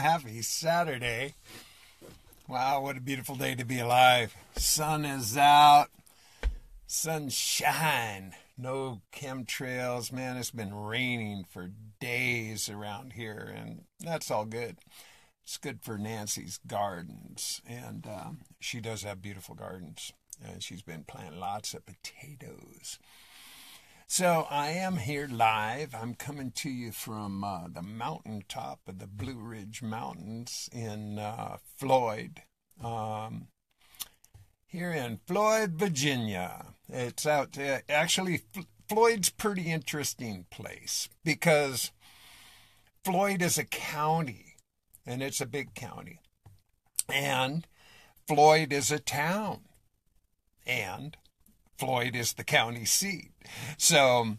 Happy Saturday. Wow, what a beautiful day to be alive. Sun is out. Sunshine. No chemtrails. Man, it's been raining for days around here, and that's all good. It's good for Nancy's gardens, and she does have beautiful gardens, and she's been planting lots of potatoes. So I am here live. I'm coming to you from the mountaintop of the Blue Ridge Mountains in Floyd, here in Floyd, Virginia. It's out, actually, Floyd's a pretty interesting place because Floyd is a county, and it's a big county. And Floyd is a town, and Floyd is the county seat. So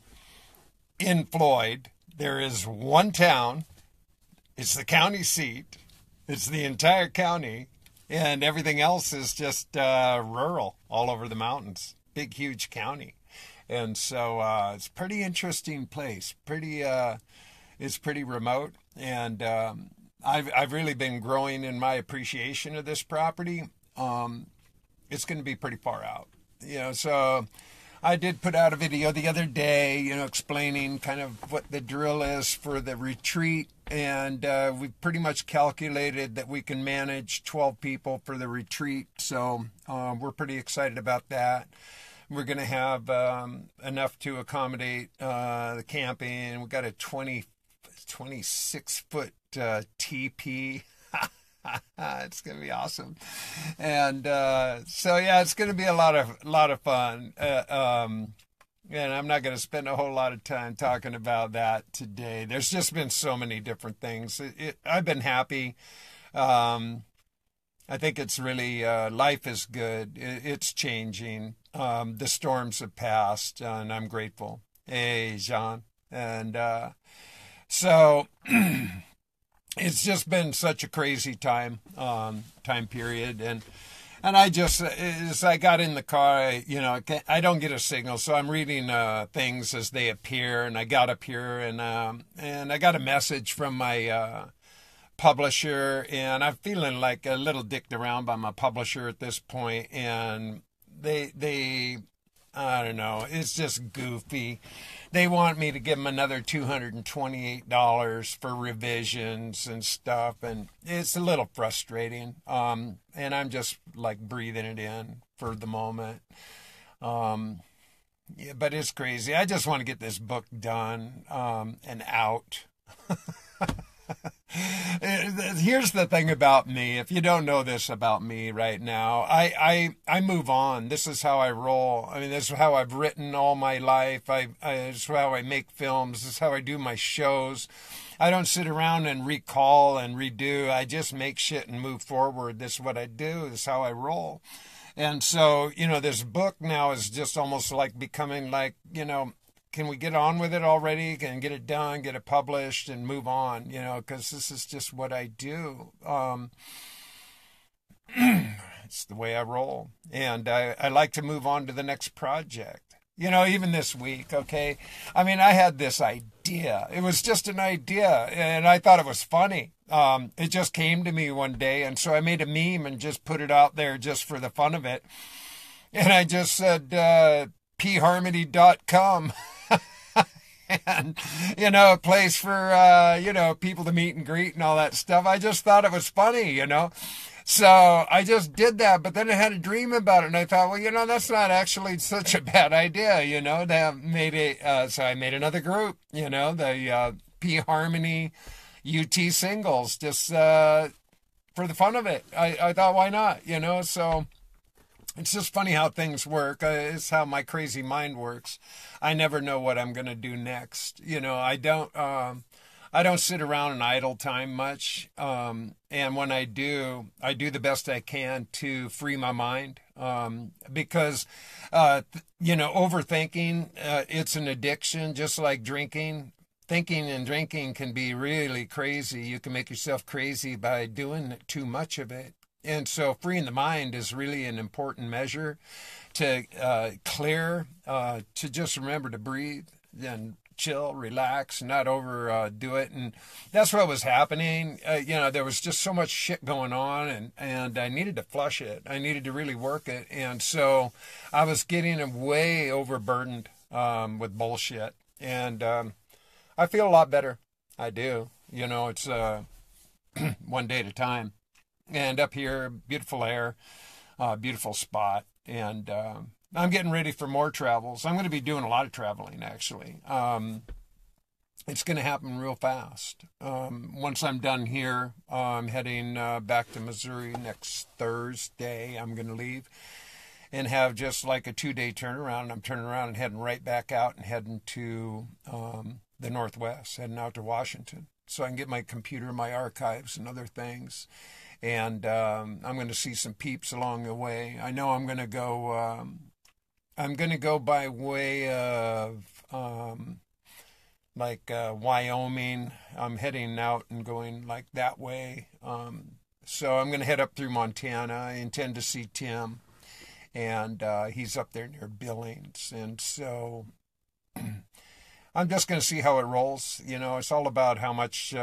in Floyd, there is one town. It's the county seat. It's the entire county. And everything else is just rural all over the mountains. Big, huge county. And so it's a pretty interesting place. It's pretty remote. And I've really been growing in my appreciation of this property. It's going to be pretty far out. So I did put out a video the other day, explaining kind of what the drill is for the retreat. And we've pretty much calculated that we can manage 12 people for the retreat. So we're pretty excited about that. We're going to have enough to accommodate the camping. We've got a 26-foot teepee. It's going to be awesome. And so, yeah, it's going to be a lot of fun. And I'm not going to spend a whole lot of time talking about that today. There's just been so many different things. I've been happy. I think it's really, life is good. It's changing. The storms have passed, and I'm grateful. Hey, Jean. And so it's just been such a crazy time period. And I just, as I got in the car, I don't get a signal, so I'm reading things as they appear. And I got up here, and I got a message from my publisher, and I'm feeling like a little dicked around by my publisher at this point. And they I don't know, it's just goofy. They want me to give them another $228 for revisions and stuff, and it's a little frustrating. And I'm just like breathing it in for the moment. Yeah, but it's crazy. I just want to get this book done and out. Here's the thing about me. If you don't know this about me right now, I move on. This is how I roll. I mean, this is how I've written all my life. This is how I make films. This is how I do my shows. I don't sit around and recall and redo. I just make shit and move forward. This is what I do. This is how I roll. And so, this book now is just almost like becoming like, can we get on with it already? Can get it done, get it published, and move on, because this is just what I do. It's the way I roll. And I like to move on to the next project. Even this week, okay? I mean, I had this idea. It was just an idea, and I thought it was funny. It just came to me one day, and so I made a meme and just put it out there just for the fun of it. And I just said, pharmony.com. And, a place for, people to meet and greet and all that stuff. I just thought it was funny, So I just did that, but then I had a dream about it, and I thought, well, that's not actually such a bad idea, so I made another group, the P Harmony UT singles, just for the fun of it. I thought, why not, so it's just funny how things work. It's how my crazy mind works. I never know what I'm going to do next. I don't sit around and idle time much. And when I do the best I can to free my mind. Because, overthinking, it's an addiction, just like drinking. Thinking and drinking can be really crazy. You can make yourself crazy by doing too much of it. And so freeing the mind is really an important measure to clear, to just remember to breathe and chill, relax, not overdo it. And that's what was happening. There was just so much shit going on, and I needed to flush it. I needed to really work it. And so I was getting way overburdened with bullshit. And I feel a lot better. I do. It's one day at a time. And up here, beautiful air, beautiful spot. And I'm getting ready for more travels. I'm going to be doing a lot of traveling, actually. It's going to happen real fast. Once I'm done here, I'm heading back to Missouri next Thursday. I'm going to leave and have just like a 2-day turnaround. I'm turning around and heading right back out and heading to the Northwest, heading out to Washington. So I can get my computer, my archives, and other things. And I'm going to see some peeps along the way. I know I'm going to go. I'm going to go by way of Wyoming. I'm heading out and going like that way. So I'm going to head up through Montana. I intend to see Tim, and he's up there near Billings. And so I'm just going to see how it rolls. It's all about how much.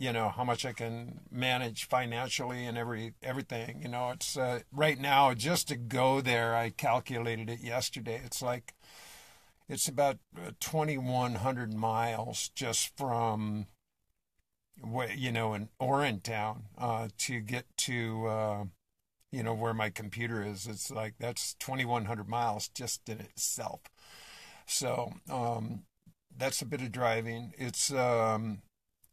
How much I can manage financially and everything. It's right now, just to go there, I calculated it yesterday. It's about 2,100 miles just from, in Orentown to get to, where my computer is. It's like, that's 2,100 miles just in itself. So that's a bit of driving. It's,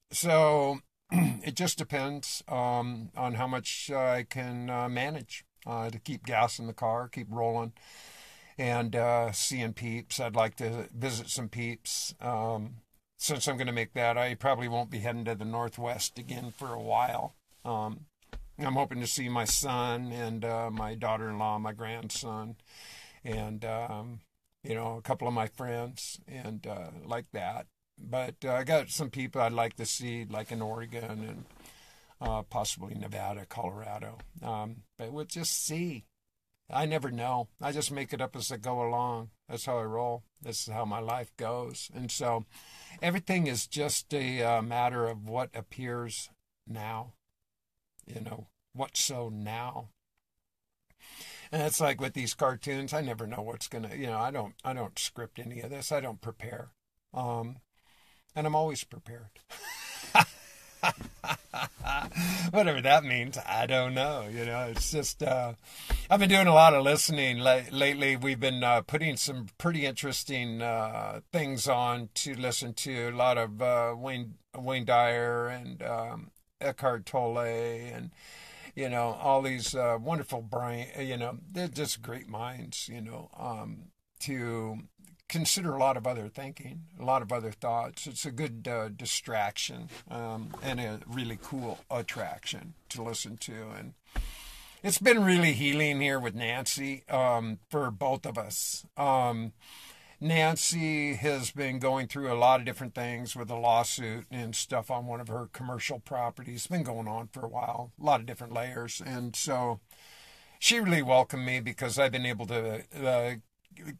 So it just depends on how much I can manage to keep gas in the car, keep rolling, and seeing peeps. I'd like to visit some peeps. Since I'm going to make that, I probably won't be heading to the Northwest again for a while. I'm hoping to see my son and my daughter-in-law, my grandson, and, a couple of my friends, and like that. But I got some people I'd like to see, like in Oregon and possibly Nevada, Colorado. But we'll just see. I never know. I just make it up as I go along. That's how I roll. This is how my life goes. And so everything is just a matter of what appears now. What's so now. And it's like with these cartoons, I never know what's gonna. I don't script any of this. I don't prepare. And I'm always prepared. Whatever that means, I don't know. It's just, I've been doing a lot of listening lately. We've been putting some pretty interesting things on to listen to. A lot of Wayne Dyer and Eckhart Tolle and, all these wonderful brain, they're just great minds, to consider a lot of other thinking, a lot of other thoughts. It's a good distraction and a really cool attraction to listen to. And it's been really healing here with Nancy for both of us. Nancy has been going through a lot of different things with a lawsuit and stuff on one of her commercial properties. It's been going on for a while, a lot of different layers. And so she really welcomed me because I've been able to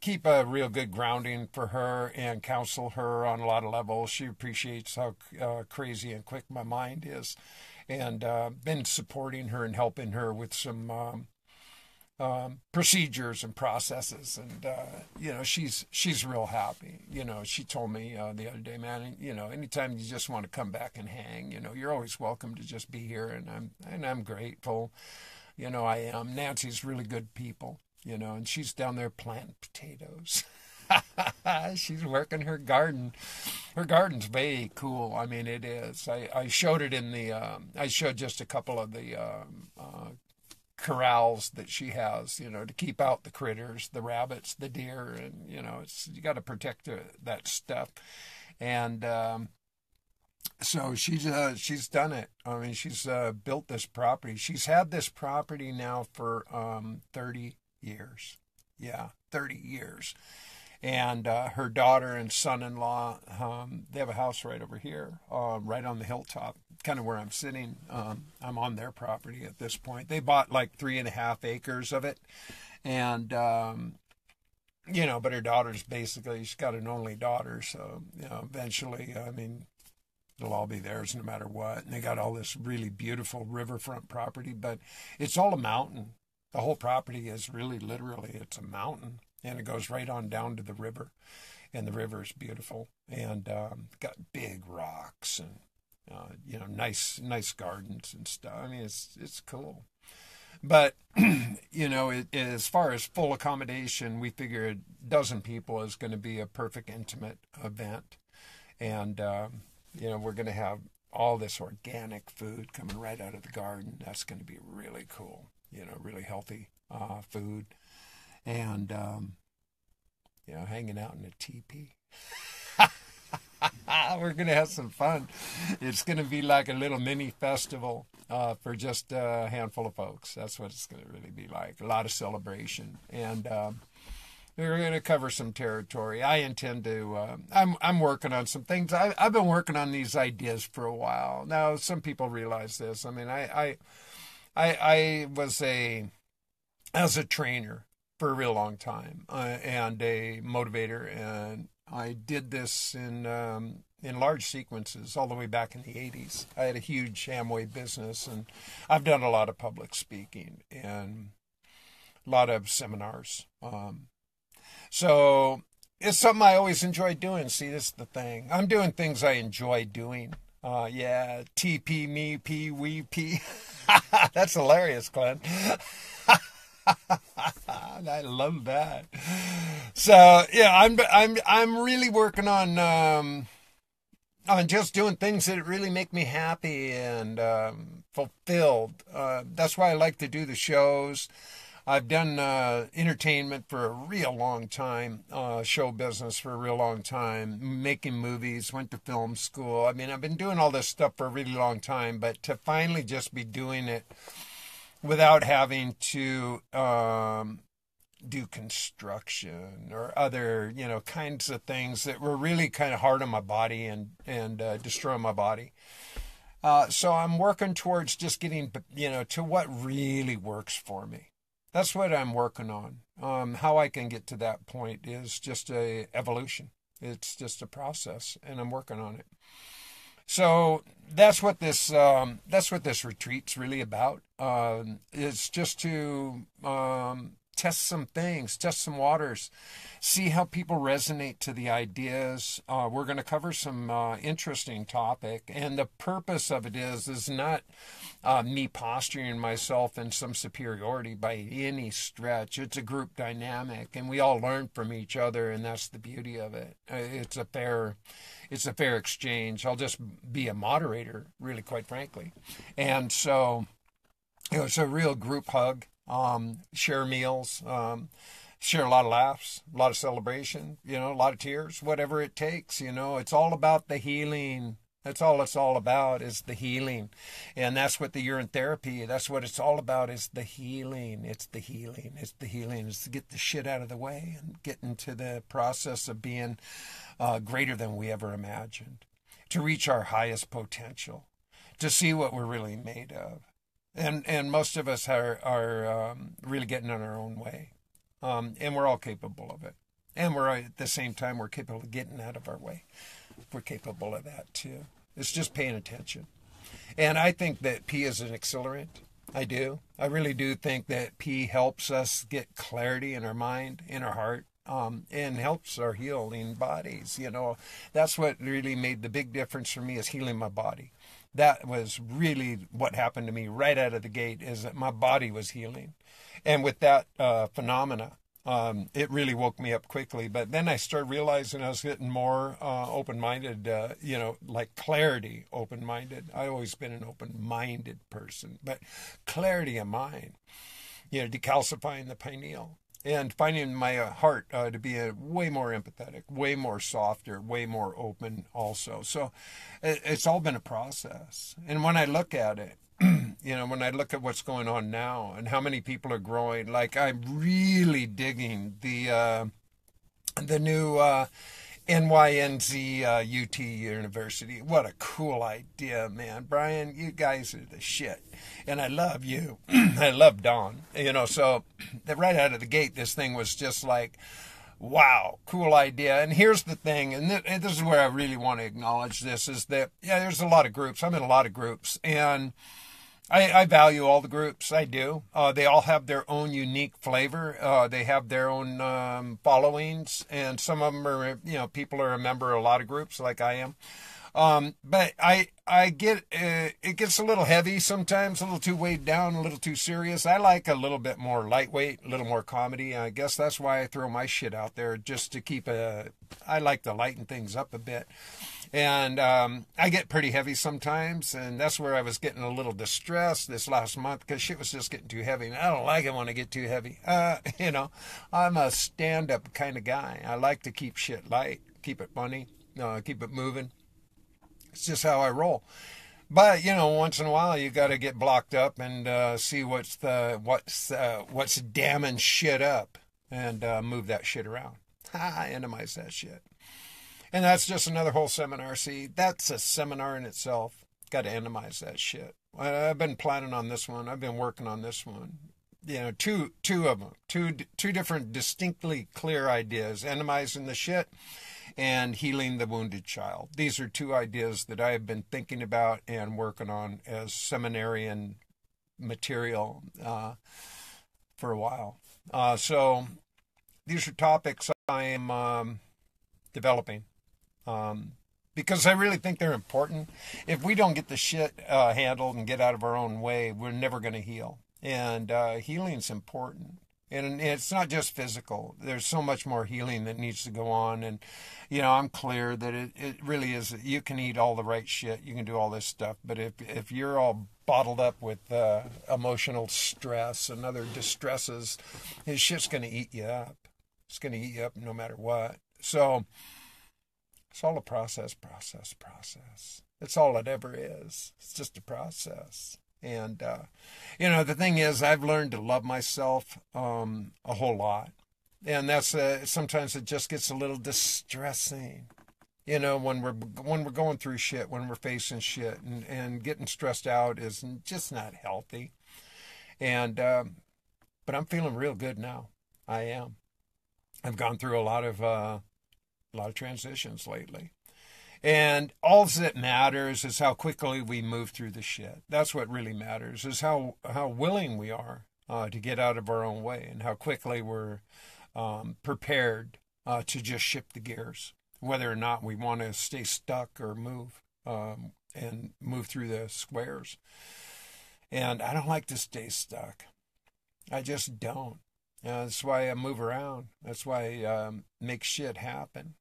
keep a real good grounding for her and counsel her on a lot of levels. She appreciates how crazy and quick my mind is, and been supporting her and helping her with some procedures and processes. And she's real happy. She told me the other day, man, anytime you just want to come back and hang, you're always welcome to just be here. And I'm grateful. I am. Nancy's really good people. And she's down there planting potatoes. She's working her garden. Her garden's very cool. I mean, it is. I showed it in the, I showed just a couple of the corrals that she has, to keep out the critters, the rabbits, the deer, and, you got to protect that stuff. And so she's done it. I mean, she's built this property. She's had this property now for 30 years. Yeah, 30 years. And her daughter and son-in-law, they have a house right over here, right on the hilltop, kind of where I'm sitting. I'm on their property at this point. They bought like 3.5 acres of it. And but her daughter's basically, she's got an only daughter. So, eventually, I mean, it'll all be theirs no matter what. And they got all this really beautiful riverfront property, but it's all a mountain. The whole property is really literally, it's a mountain. And it goes right on down to the river. And the river is beautiful. And got big rocks and, nice gardens and stuff. I mean, it's cool. But, as far as full accommodation, we figure a dozen people is going to be a perfect intimate event. And, we're going to have all this organic food coming right out of the garden. That's going to be really cool, really healthy food. And, hanging out in a teepee. We're going to have some fun. It's going to be like a little mini festival for just a handful of folks. That's what it's going to really be like. A lot of celebration. And we're going to cover some territory. I intend to, I'm working on some things. I've been working on these ideas for a while. Now, some people realize this. I mean, I was as a trainer for a real long time and a motivator, and I did this in large sequences all the way back in the 80s. I had a huge Amway business, and I've done a lot of public speaking and a lot of seminars. So it's something I always enjoy doing. See, this is the thing. I'm doing things I enjoy doing. TP, me, P, we, P. That's hilarious, Glenn. I love that. So yeah, I'm really working on just doing things that really make me happy and fulfilled. That's why I like to do the shows. I've done entertainment for a real long time, show business for a real long time, making movies, went to film school. I mean, I've been doing all this stuff for a really long time, but to finally just be doing it without having to do construction or other, kinds of things that were really kind of hard on my body and destroy my body. So I'm working towards just getting, to what really works for me. That's what I'm working on. How I can get to that point is just a evolution. It's just a process, and I'm working on it. So that's what this retreat's really about. It's just to test some things, test some waters, see how people resonate to the ideas. We're going to cover some interesting topic, and the purpose of it is not me posturing myself in some superiority by any stretch. It's a group dynamic, and we all learn from each other, and that's the beauty of it. It's a fair exchange. I'll just be a moderator, really, quite frankly. And so, it's a real group hug. Share meals, share a lot of laughs, a lot of celebration, a lot of tears, whatever it takes. It's all about the healing. That's all it's all about, is the healing. And that's what the urine therapy, that's what it's all about, is the healing. It's the healing. It's the healing. It's to get the shit out of the way and get into the process of being greater than we ever imagined, to reach our highest potential, to see what we're really made of. And most of us are really getting in our own way. And we're all capable of it. And we're at the same time, we're capable of getting out of our way. We're capable of that too. It's just paying attention. And I think that P is an accelerant. I do. I really do think that P helps us get clarity in our mind, in our heart, and helps our healing bodies. That's what really made the big difference for me, is healing my body. That was really what happened to me right out of the gate, is that my body was healing. And with that phenomena, it really woke me up quickly. But then I started realizing I was getting more open-minded, like clarity open-minded. I've always been an open-minded person, but clarity of mind, decalcifying the pineal. And finding my heart to be way more empathetic, way more softer, way more open also. So it's all been a process. And when I look at it, when I look at what's going on now and how many people are growing, like I'm really digging the new NYNZ UT University. What a cool idea, man. Brian, you guys are the shit. And I love you. I love Don. So right out of the gate, this thing was just like, wow, cool idea. And here's the thing, and this is where I really want to acknowledge this, is that, yeah, there's a lot of groups. I'm in a lot of groups, and I value all the groups. I do. They all have their own unique flavor. They have their own followings, and some of them are, people are a member of a lot of groups like I am. But I get, it gets a little heavy sometimes, a little too weighed down, a little too serious. I like a little bit more lightweight, a little more comedy. I guess that's why I throw my shit out there, just to I like to lighten things up a bit. And I get pretty heavy sometimes, and that's where I was getting a little distressed this last month, because shit was just getting too heavy. And I don't like it when I get too heavy. I'm a stand-up kind of guy. I like to keep shit light, keep it funny, keep it moving. It's just how I roll. But once in a while you got to get blocked up and see what's damming shit up, and move that shit around. Enemize that shit. And that's just another whole seminar. See, that's a seminar in itself. Got to enemize that shit. I've been planning on this one. I've been working on this one. Two of them, two different distinctly clear ideas: entomizing the shit and healing the wounded child. These are two ideas that I have been thinking about and working on as seminarian material for a while. So these are topics I am developing, because I really think they're important. If we don't get the shit handled and get out of our own way, we're never going to heal. And healing's important. And it's not just physical. There's so much more healing that needs to go on. And, I'm clear that it really is. You can eat all the right shit. You can do all this stuff. But if you're all bottled up with emotional stress and other distresses, this shit's going to eat you up. It's going to eat you up no matter what. So it's all a process. It's all it ever is. It's just a process. And, the thing is, I've learned to love myself a whole lot. And that's sometimes it just gets a little distressing, when we're going through shit, when we're facing shit, and getting stressed out is just not healthy. And but I'm feeling real good now. I am. I've gone through a lot of transitions lately. And all that matters is how quickly we move through the shit. That's what really matters, is how willing we are to get out of our own way, and how quickly we're prepared to just shift the gears, whether or not we want to stay stuck or move, and move through the squares. And I don't like to stay stuck. I just don't. That's why I move around. That's why I make shit happen.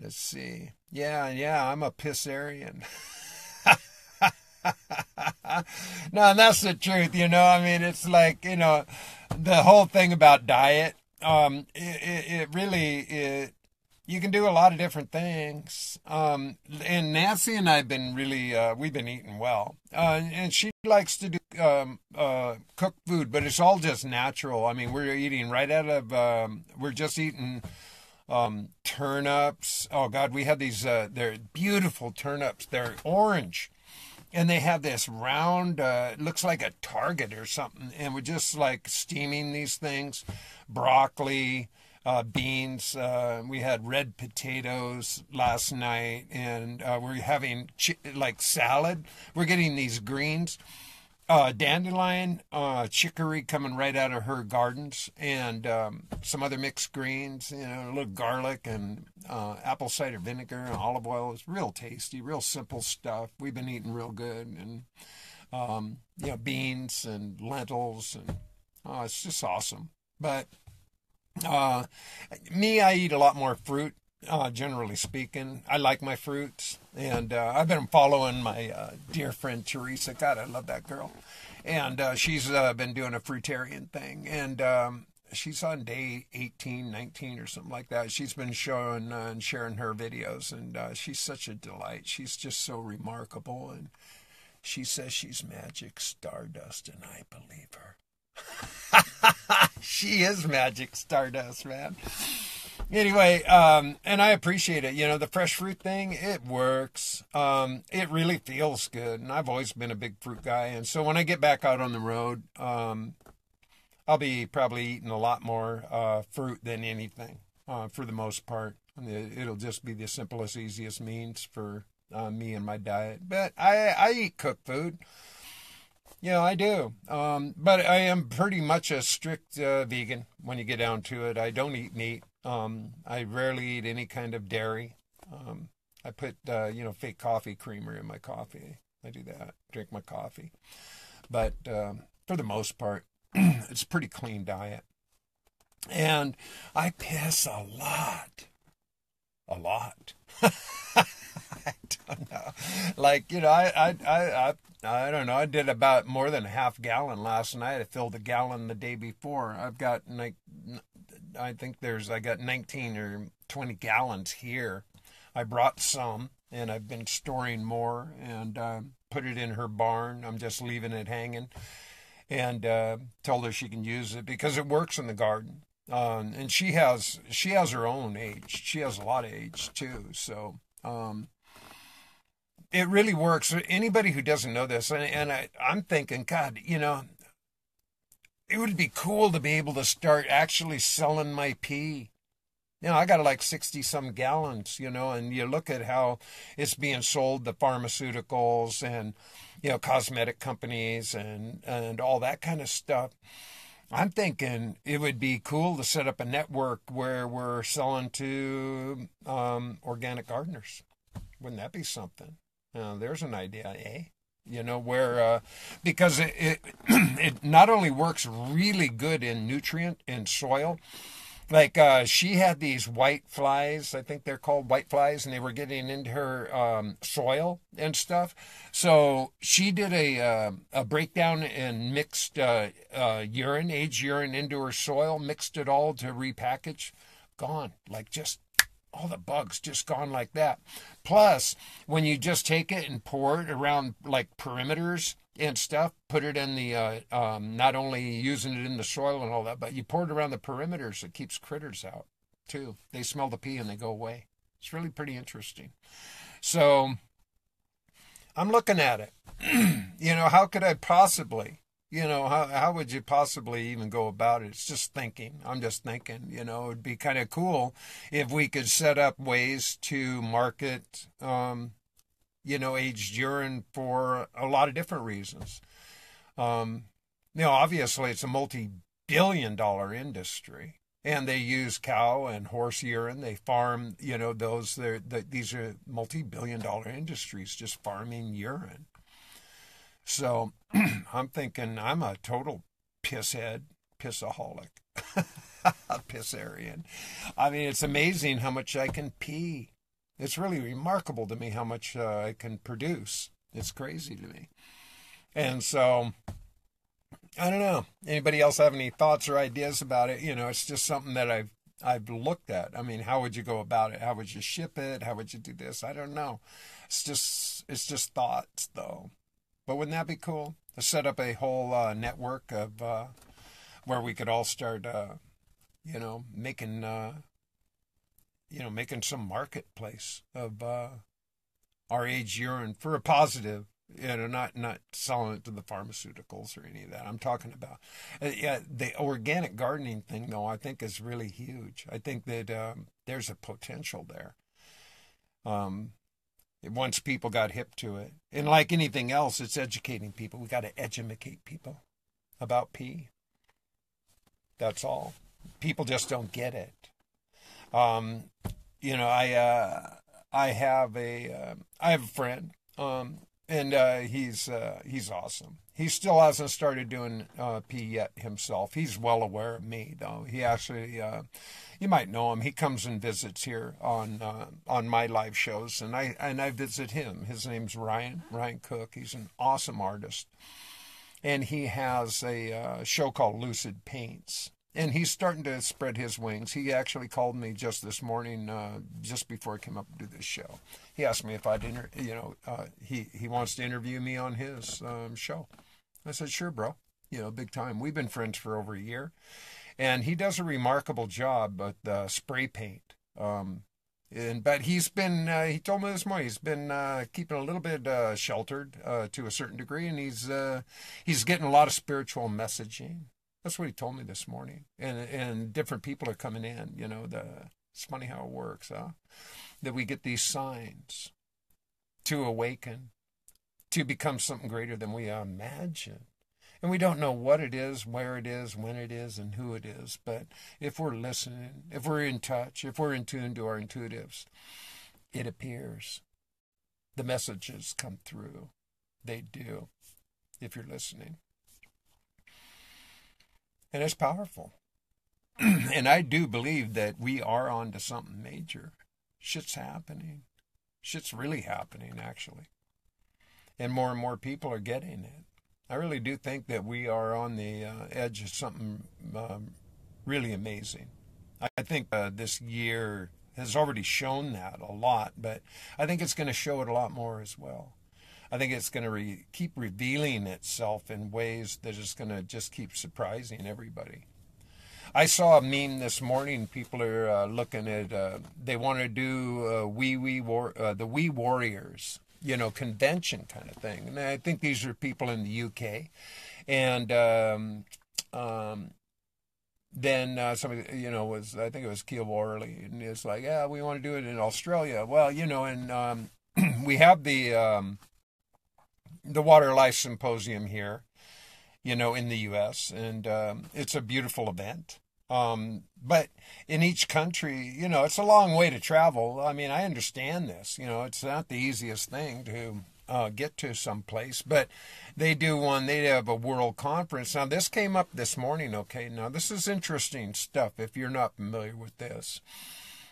Let's see. Yeah, I'm a pissarian. No, and that's the truth, it's like, the whole thing about diet, it really, you can do a lot of different things. And Nancy and I have been really, we've been eating well. And she likes to do cooked food, but it's all just natural. I mean, we're eating right out of, we're just eating turnips. Oh God, we have these, they're beautiful turnips. They're orange. And they have this round, it looks like a target or something. And we're just like steaming these things. Broccoli, beans. We had red potatoes last night. And we're having like salad. We're getting these greens. Dandelion, chicory coming right out of her gardens, and some other mixed greens, a little garlic and apple cider vinegar and olive oil. It's real tasty, real simple stuff. We've been eating real good, and beans and lentils, and it's just awesome. But me, I eat a lot more fruit. Generally speaking, I like my fruits, and I've been following my dear friend Teresa. God, I love that girl, and she's been doing a fruitarian thing, and she's on day 18, 19 or something like that. She's been showing and sharing her videos, and she's such a delight. She's just so remarkable, and she says she's magic stardust, and I believe her. She is magic stardust, man. Anyway, and I appreciate it. The fresh fruit thing, it works. It really feels good. And I've always been a big fruit guy. And so when I get back out on the road, I'll be probably eating a lot more fruit than anything for the most part. It'll just be the simplest, easiest means for me and my diet. But I eat cooked food. Yeah, I do. But I am pretty much a strict vegan when you get down to it. I don't eat meat. I rarely eat any kind of dairy. I put, fake coffee creamer in my coffee. I do that. Drink my coffee. But for the most part, it's a pretty clean diet. And I piss a lot. A lot. I don't know. Like, I don't know. I did about more than a half gallon last night. I filled a gallon the day before. I've got I got 19 or 20 gallons here. I brought some, and I've been storing more, and put it in her barn. I'm just leaving it hanging, and told her she can use it because it works in the garden. And she has her own age. She has a lot of age too. So it really works. Anybody who doesn't know this, and I'm thinking, God, it would be cool to be able to start actually selling my pee. I got like 60 some gallons, and you look at how it's being sold to pharmaceuticals and, cosmetic companies and all that kind of stuff. I'm thinking it would be cool to set up a network where we're selling to organic gardeners. Wouldn't that be something? There's an idea, eh? Where because it it not only works really good in nutrient in soil. Like she had these white flies, I think they're called white flies, and they were getting into her soil and stuff. So she did a breakdown and mixed urine, aged urine into her soil, mixed it all to repackage. Gone, like just all the bugs just gone like that. Plus, when you just take it and pour it around like perimeters and stuff, put it in the, not only using it in the soil and all that, but you pour it around the perimeters, it keeps critters out too. They smell the pee and they go away. It's really pretty interesting. So I'm looking at it. How could I possibly, how would you possibly even go about it? It's just thinking. I'm just thinking, it would be kind of cool if we could set up ways to market, aged urine for a lot of different reasons. Obviously it's a multi-billion-dollar industry, and they use cow and horse urine. They farm, these are multi-billion-dollar industries just farming urine. So I'm thinking I'm a total pissaholic, pissarian. I mean, it's amazing how much I can pee. It's really remarkable to me how much I can produce. It's crazy to me. And so, I don't know. Anybody else have any thoughts or ideas about it? It's just something that I've looked at. I mean, how would you go about it? How would you ship it? How would you do this? I don't know. It's just thoughts, though. But wouldn't that be cool to set up a whole network of where we could all start, making some marketplace of our aged urine for a positive, not selling it to the pharmaceuticals or any of that. I'm talking about the organic gardening thing, though, I think is really huge. I think that there's a potential there. Once people got hip to it. And like anything else, it's educating people. We got to educate people about pee. That's all. People just don't get it. I have a friend, and he's awesome. He still hasn't started doing pee yet himself. He's well aware of me, though. He actually, you might know him. He comes and visits here on my live shows, and I visit him. His name's Ryan Cook. He's an awesome artist, and he has a show called Lucid Paints. And he's starting to spread his wings. He actually called me just this morning, just before I came up to do this show. He asked me if I'd, he wants to interview me on his show. I said, sure, bro. Big time. We've been friends for over a year. And he does a remarkable job with spray paint. But he's been, he told me this morning, he's been keeping a little bit sheltered to a certain degree. And he's getting a lot of spiritual messaging. That's what he told me this morning. And different people are coming in, it's funny how it works, huh? That we get these signs to awaken, to become something greater than we imagine. And we don't know what it is, where it is, when it is, and who it is. But if we're listening, if we're in touch, if we're in tune to our intuitives, it appears. The messages come through. They do, if you're listening. And it's powerful. And I do believe that we are on to something major. Shit's happening. Shit's really happening, actually. And more people are getting it. I really do think that we are on the edge of something really amazing. I think this year has already shown that a lot, but I think it's going to show it a lot more as well. I think it's going to keep revealing itself in ways that is going to just keep surprising everybody. I saw a meme this morning. People are looking at, they want to do the We Warriors, convention kind of thing. And I think these are people in the UK. And then somebody, I think it was Keel Worley, and it's like, yeah, we want to do it in Australia. Well, and we have the Water Life Symposium here, in the U.S., and it's a beautiful event. But in each country, it's a long way to travel. I mean, I understand this. It's not the easiest thing to get to some place, but they have a world conference. Now, this came up this morning, okay? Now, this is interesting stuff if you're not familiar with this.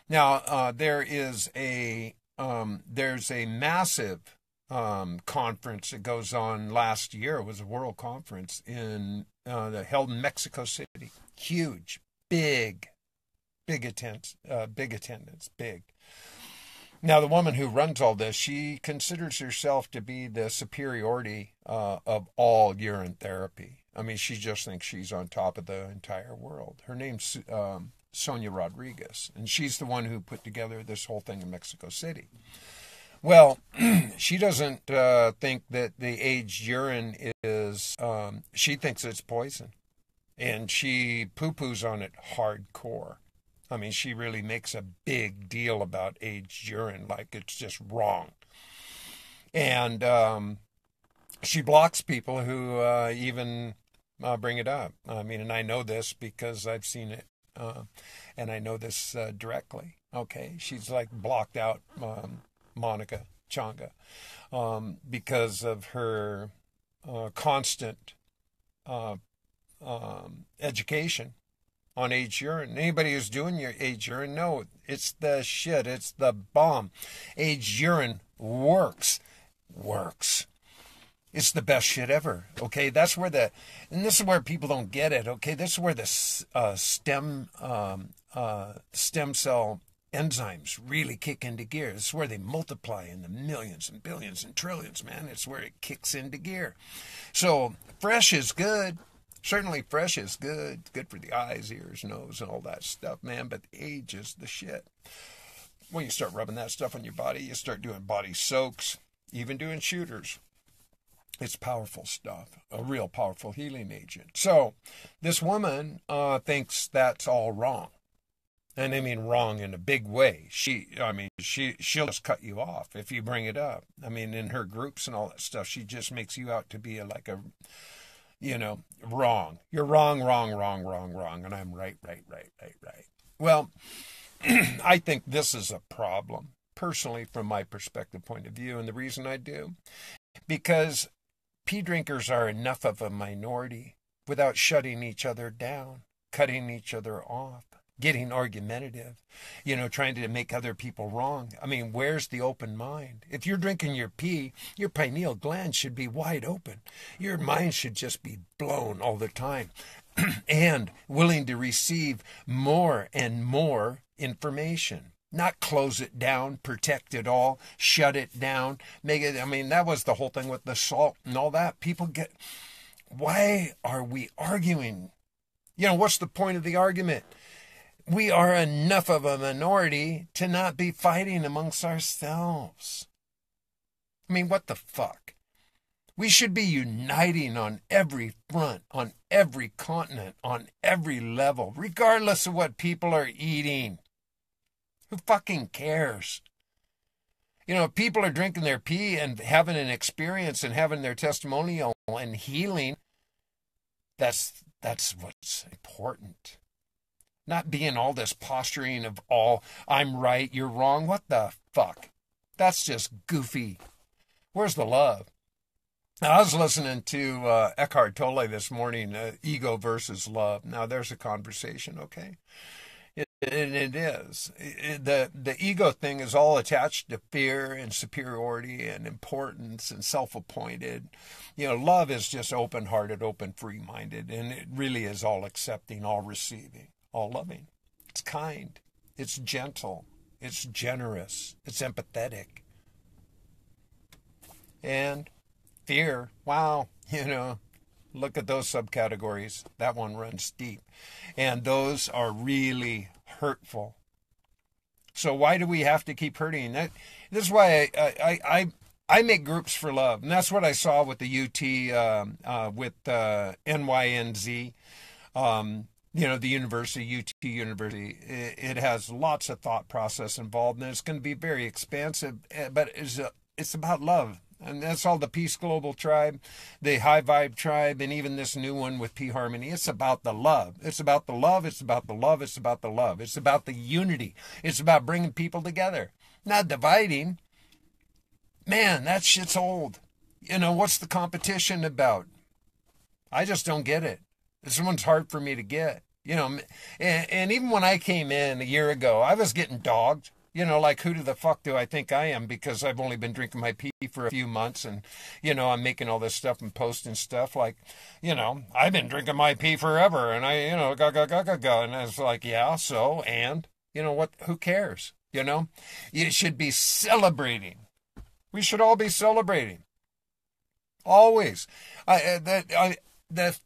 Now, there's a massive conference that goes on last year. It was a world conference held in Mexico City. Huge, big attendance. Now, the woman who runs all this, she considers herself to be the superiority of all urine therapy. I mean, she just thinks she's on top of the entire world. Her name's Sonia Rodriguez, and she's the one who put together this whole thing in Mexico City. Well, she doesn't think that the aged urine is, she thinks it's poison. And she poo-poos on it hardcore. I mean, she really makes a big deal about aged urine, like it's just wrong. And she blocks people who even bring it up. I mean, and I know this because I've seen it, and I know this directly. Okay, she's like blocked out Monica Changa because of her constant education on aged urine. Anybody who's doing your aged urine, no, it's the shit. It's the bomb. Aged urine works. It's the best shit ever. Okay, that's where and this is where people don't get it. Okay, this is where the stem cell enzymes really kick into gear. This is where they multiply in the millions and billions and trillions, man. It's where it kicks into gear. So fresh is good. Certainly fresh is good. Good for the eyes, ears, nose, and all that stuff, man. But age is the shit. When you start rubbing that stuff on your body, you start doing body soaks, even doing shooters. It's powerful stuff, a real powerful healing agent. So this woman thinks that's all wrong. And I mean wrong in a big way. She'll just cut you off if you bring it up. I mean, in her groups and all that stuff, she just makes you out to be wrong. You're wrong. And I'm right. Well, I think this is a problem, personally, from my perspective point of view. And the reason I do, because pee drinkers are enough of a minority without shutting each other down, cutting each other off, getting argumentative, trying to make other people wrong. I mean, where's the open mind? If you're drinking your pee, your pineal gland should be wide open. Your mind should just be blown all the time and willing to receive more and more information. Not close it down, protect it all, shut it down, make it. I mean, that was the whole thing with the salt and all that. Why are we arguing? What's the point of the argument? We are enough of a minority to not be fighting amongst ourselves. I mean, what the fuck? We should be uniting on every front, on every continent, on every level, regardless of what people are eating. Who fucking cares? You know, if people are drinking their pee and having an experience and having their testimonial and healing, that's what's important. Not being all this posturing of all, I'm right, you're wrong. What the fuck? That's just goofy. Where's the love? I was listening to Eckhart Tolle this morning, ego versus love. Now, there's a conversation, okay? It is. The ego thing is all attached to fear and superiority and importance and self-appointed. You know, love is just open-hearted, open, free-minded, and it really is all accepting, all receiving, all loving. It's kind. It's gentle. It's generous. It's empathetic. And fear, wow, you know, look at those subcategories. That one runs deep. And those are really hurtful. So why do we have to keep hurting? This is why I make groups for love. And that's what I saw with the UT, with NYNZ, you know, the university, UT University. It has lots of thought process involved, and it's going to be very expansive, but it's about love. And that's all the Peace Global Tribe, the High Vibe Tribe, and even this new one with P Harmony. It's about the love. It's about the love. It's about the love. It's about the love. It's about the unity. It's about bringing people together, not dividing. Man, that shit's old. You know, what's the competition about? I just don't get it. This one's hard for me to get. You know, and even when I came in a year ago, I was getting dogged. You know, like, who the fuck do I think I am? Because I've only been drinking my pee for a few months, and, you know, I'm making all this stuff and posting stuff. Like, you know, I've been drinking my pee forever, and I, you know, go. And I was like, yeah, so, and, you know what, who cares? You know, you should be celebrating. We should all be celebrating. Always. The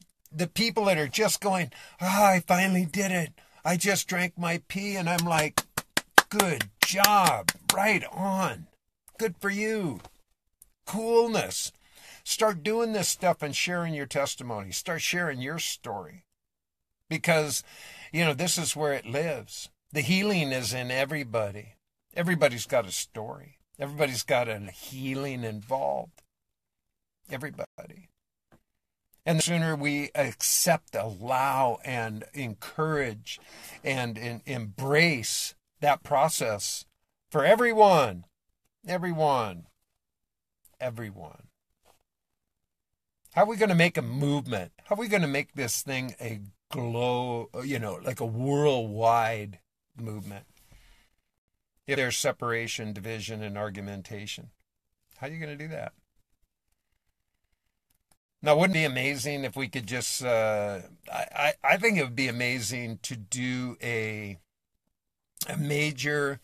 people that are just going, I finally did it. I just drank my pee, and I'm like, good job. Right on. Good for you. Coolness. Start doing this stuff and sharing your testimony. Start sharing your story. Because, you know, this is where it lives. The healing is in everybody. Everybody's got a story. Everybody's got a healing involved. Everybody. And the sooner we accept, allow, and encourage and embrace that process for everyone. How are we going to make a movement? How are we going to make this thing a you know, like a worldwide movement? If there's separation, division, and argumentation, how are you going to do that? Now, wouldn't it be amazing if we could just, I think it would be amazing to do a major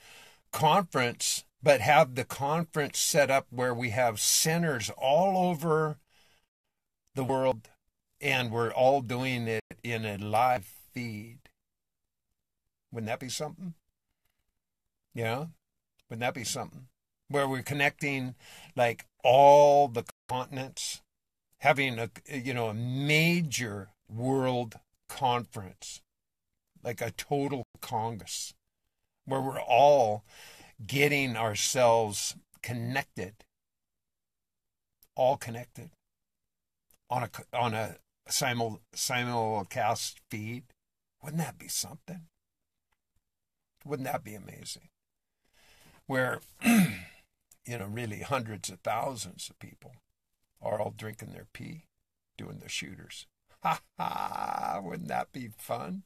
conference, but have the conference set up where we have centers all over the world, and we're all doing it in a live feed. Wouldn't that be something? Yeah, wouldn't that be something? Where we're connecting like all the continents, having a, you know, a major world conference, like a total Congress, where we're all getting ourselves connected, all connected on a simulcast feed. Wouldn't that be something? Wouldn't that be amazing? Where, you know, really hundreds of thousands of people are all drinking their pee, doing their shooters. Ha ha! Wouldn't that be fun?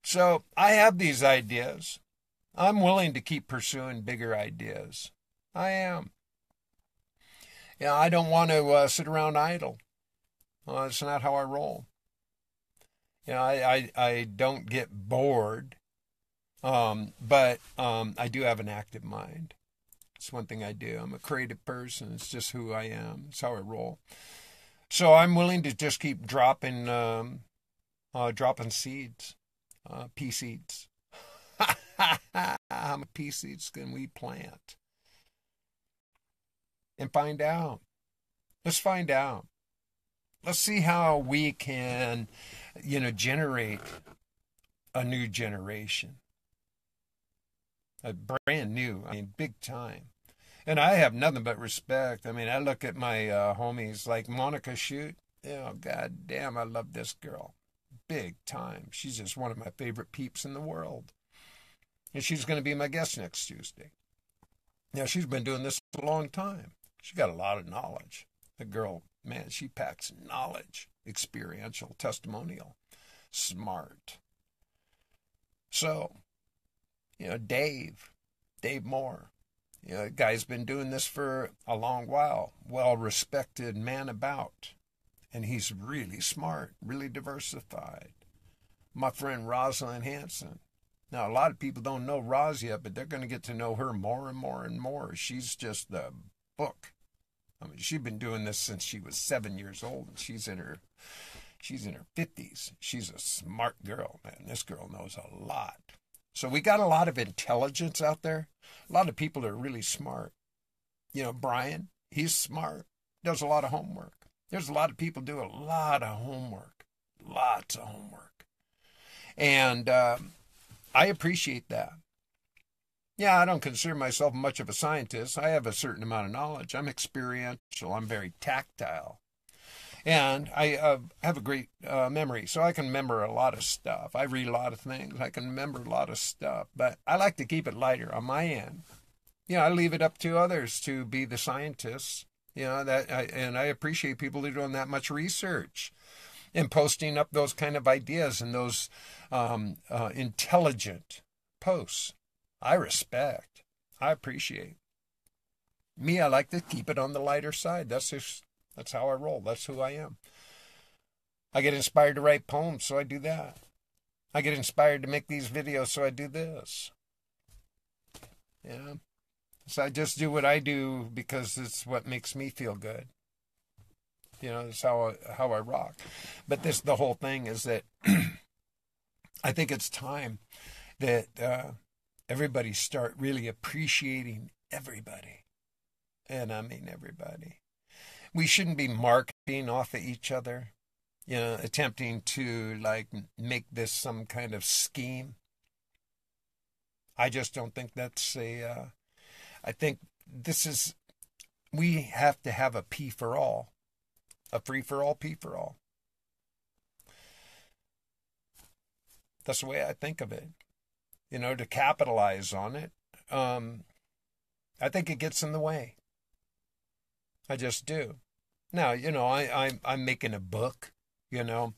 So I have these ideas. I'm willing to keep pursuing bigger ideas. I am. You know, I don't want to sit around idle. Well, it's not how I roll. You know, I don't get bored, but I do have an active mind. It's one thing I do. I'm a creative person. It's just who I am. It's how I roll. So I'm willing to just keep dropping seeds. Pea seeds. How many pea seeds can we plant? And find out. Let's find out. Let's see how we can, generate a new generation. A brand new, big time. And I have nothing but respect. I look at my homies like Monica Shute. God damn, I love this girl. Big time. She's just one of my favorite peeps in the world. And she's going to be my guest next Tuesday. Now, she's been doing this a long time. She got a lot of knowledge. The girl, man, she packs knowledge, experiential, testimonial, smart. So, Dave Moore, the guy's been doing this for a long while, well-respected man about, and he's really smart, really diversified. My friend Rosalind Hanson. Now, a lot of people don't know Roz yet, but they're going to get to know her more and more and more. She's just the book. She's been doing this since she was 7 years old, and she's in her 50s. She's a smart girl, man. This girl knows a lot. So we got a lot of intelligence out there. A lot of people are really smart. Brian, he's smart, does a lot of homework. There's a lot of people do a lot of homework, lots of homework. And I appreciate that. Yeah, I don't consider myself much of a scientist. I have a certain amount of knowledge. I'm experiential. I'm very tactile. And I have a great memory, so I can remember a lot of stuff. I read a lot of things. I can remember a lot of stuff. But I like to keep it lighter on my end. I leave it up to others to be the scientists. And I appreciate people who are doing that much research and posting up those kind of ideas and those intelligent posts. I respect. I appreciate. Me, I like to keep it on the lighter side. That's how I roll. That's who I am. I get inspired to write poems, so I do that. I get inspired to make these videos, so I do this. Yeah. So I just do what I do because it's what makes me feel good. It's how I rock. But the whole thing is that I think it's time that everybody start really appreciating everybody. And I mean everybody. We shouldn't be marketing off of each other, attempting to make this some kind of scheme. I just don't think that's I think we have to have a P for all, a free for all, P for all. That's the way I think of it, to capitalize on it. I think it gets in the way. I just do. Now, I'm making a book, and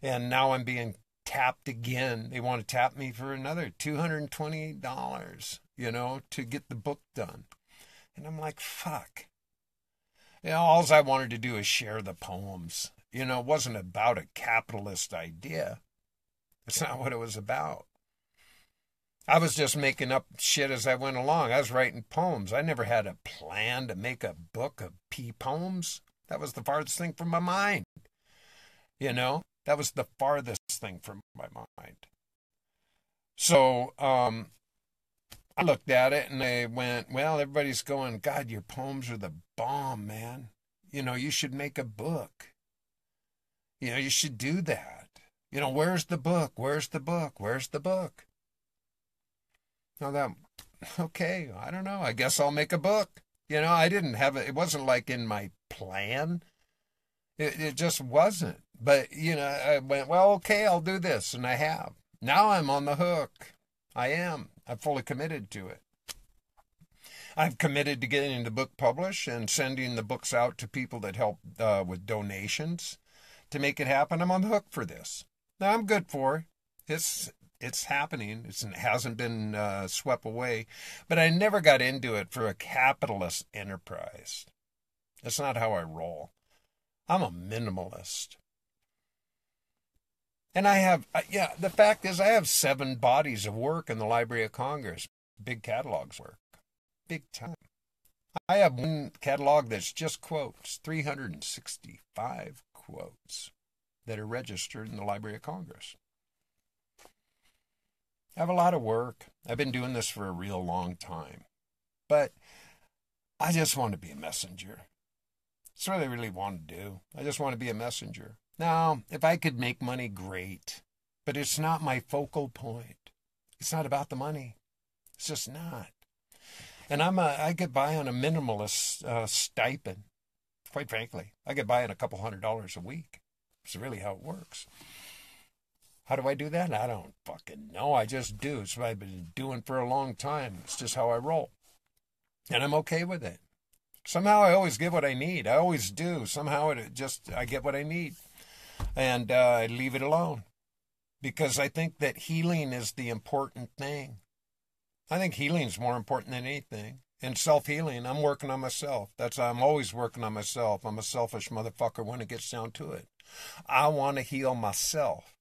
now I'm being tapped again. They want to tap me for another $228, to get the book done. And I'm like, fuck. All I wanted to do is share the poems. It wasn't about a capitalist idea. It's not what it was about. I was just making up shit as I went along. I was writing poems. I never had a plan to make a book of poems. That was the farthest thing from my mind. That was the farthest thing from my mind. So I looked at it and I went, well, everybody's going, God, your poems are the bomb, man. You should make a book. You should do that. Where's the book? Where's the book? Where's the book? Now okay, I don't know. I guess I'll make a book. I didn't have it. It wasn't like in my plan. It just wasn't. But, I went, well, okay, I'll do this. And I have. Now I'm on the hook. I am. I'm fully committed to it. I've committed to getting the book published and sending the books out to people that help with donations to make it happen. I'm on the hook for this. Now, I'm good for it. It's happening. It hasn't been swept away. But I never got into it for a capitalist enterprise. That's not how I roll. I'm a minimalist. And the fact is I have 7 bodies of work in the Library of Congress. Big catalogs work. Big time. I have one catalog that's just quotes, 365 quotes that are registered in the Library of Congress. I have a lot of work. I've been doing this for a real long time. But I just want to be a messenger. That's what I really want to do. I just want to be a messenger. Now, if I could make money, great. But it's not my focal point. It's not about the money. It's just not. And I get by on a minimalist stipend. Quite frankly, I get by on a couple $100 a week. It's really how it works. How do I do that? I don't fucking know. I just do. It's what I've been doing for a long time. It's just how I roll. And I'm okay with it. Somehow I always get what I need. I always do. Somehow I get what I need. And I leave it alone. Because I think that healing is the important thing. I think healing is more important than anything. And self-healing, I'm working on myself. I'm always working on myself. I'm a selfish motherfucker when it gets down to it. I want to heal myself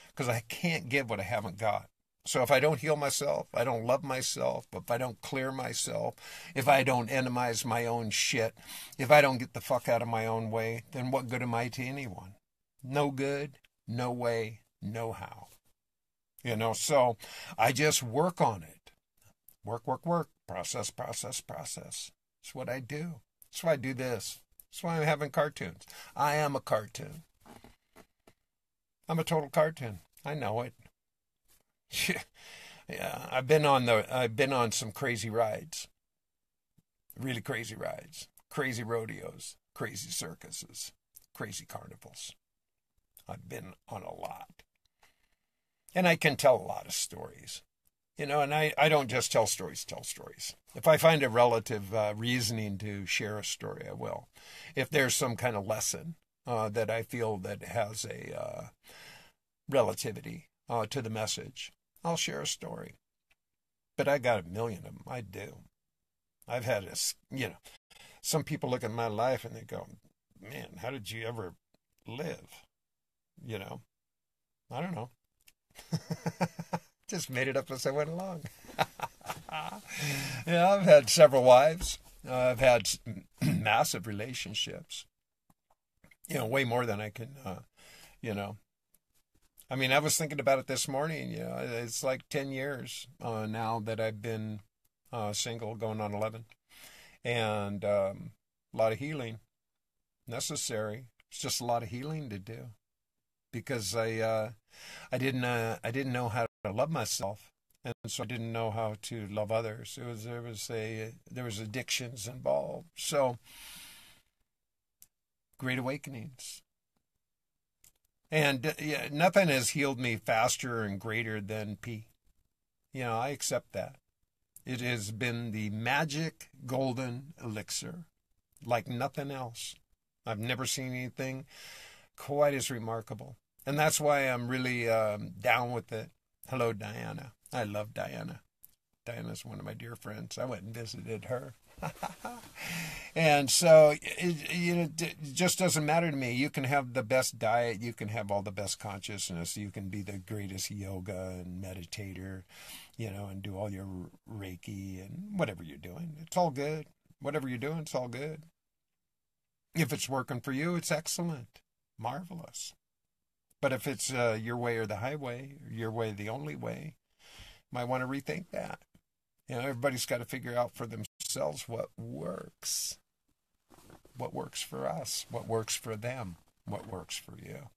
because I can't give what I haven't got. So if I don't heal myself, I don't love myself, if I don't clear myself, if I don't enemize my own shit, if I don't get the fuck out of my own way, then what good am I to anyone? No good, no way, no how. So I just work on it. Work, work, work. Process, process, process. That's what I do. That's why I do this. That's why I'm having cartoons. I am a cartoon. I'm a total cartoon. I know it. Yeah, I've been on some crazy rides. Really crazy rides. Crazy rodeos, crazy circuses, crazy carnivals. I've been on a lot. And I can tell a lot of stories. And I don't just tell stories. If I find a relative reasoning to share a story, I will. If there's some kind of lesson that I feel that has a relativity to the message, I'll share a story. But I got a million of them. I do. I've had some people look at my life and they go, man, how did you ever live? I don't know. Just made it up as I went along. I've had several wives. I've had massive relationships. Way more than I can, I mean, I was thinking about it this morning. It's like 10 years now that I've been single, going on 11. And a lot of healing necessary. It's just a lot of healing to do. Because I didn't know how to love myself, and so I didn't know how to love others. There was addictions involved. So great awakenings, and nothing has healed me faster and greater than P. I accept that. It has been the magic golden elixir, like nothing else. I've never seen anything quite as remarkable. And that's why I'm really down with it. Hello, Diana. I love Diana. Diana's one of my dear friends. I went and visited her. And so, it just doesn't matter to me. You can have the best diet. You can have all the best consciousness. You can be the greatest yoga and meditator, and do all your Reiki and whatever you're doing. It's all good. Whatever you're doing, it's all good. If it's working for you, it's excellent. Marvelous. But if it's your way or the highway, or your way the only way, you might want to rethink that. Everybody's got to figure out for themselves what works. What works for us, what works for them, what works for you.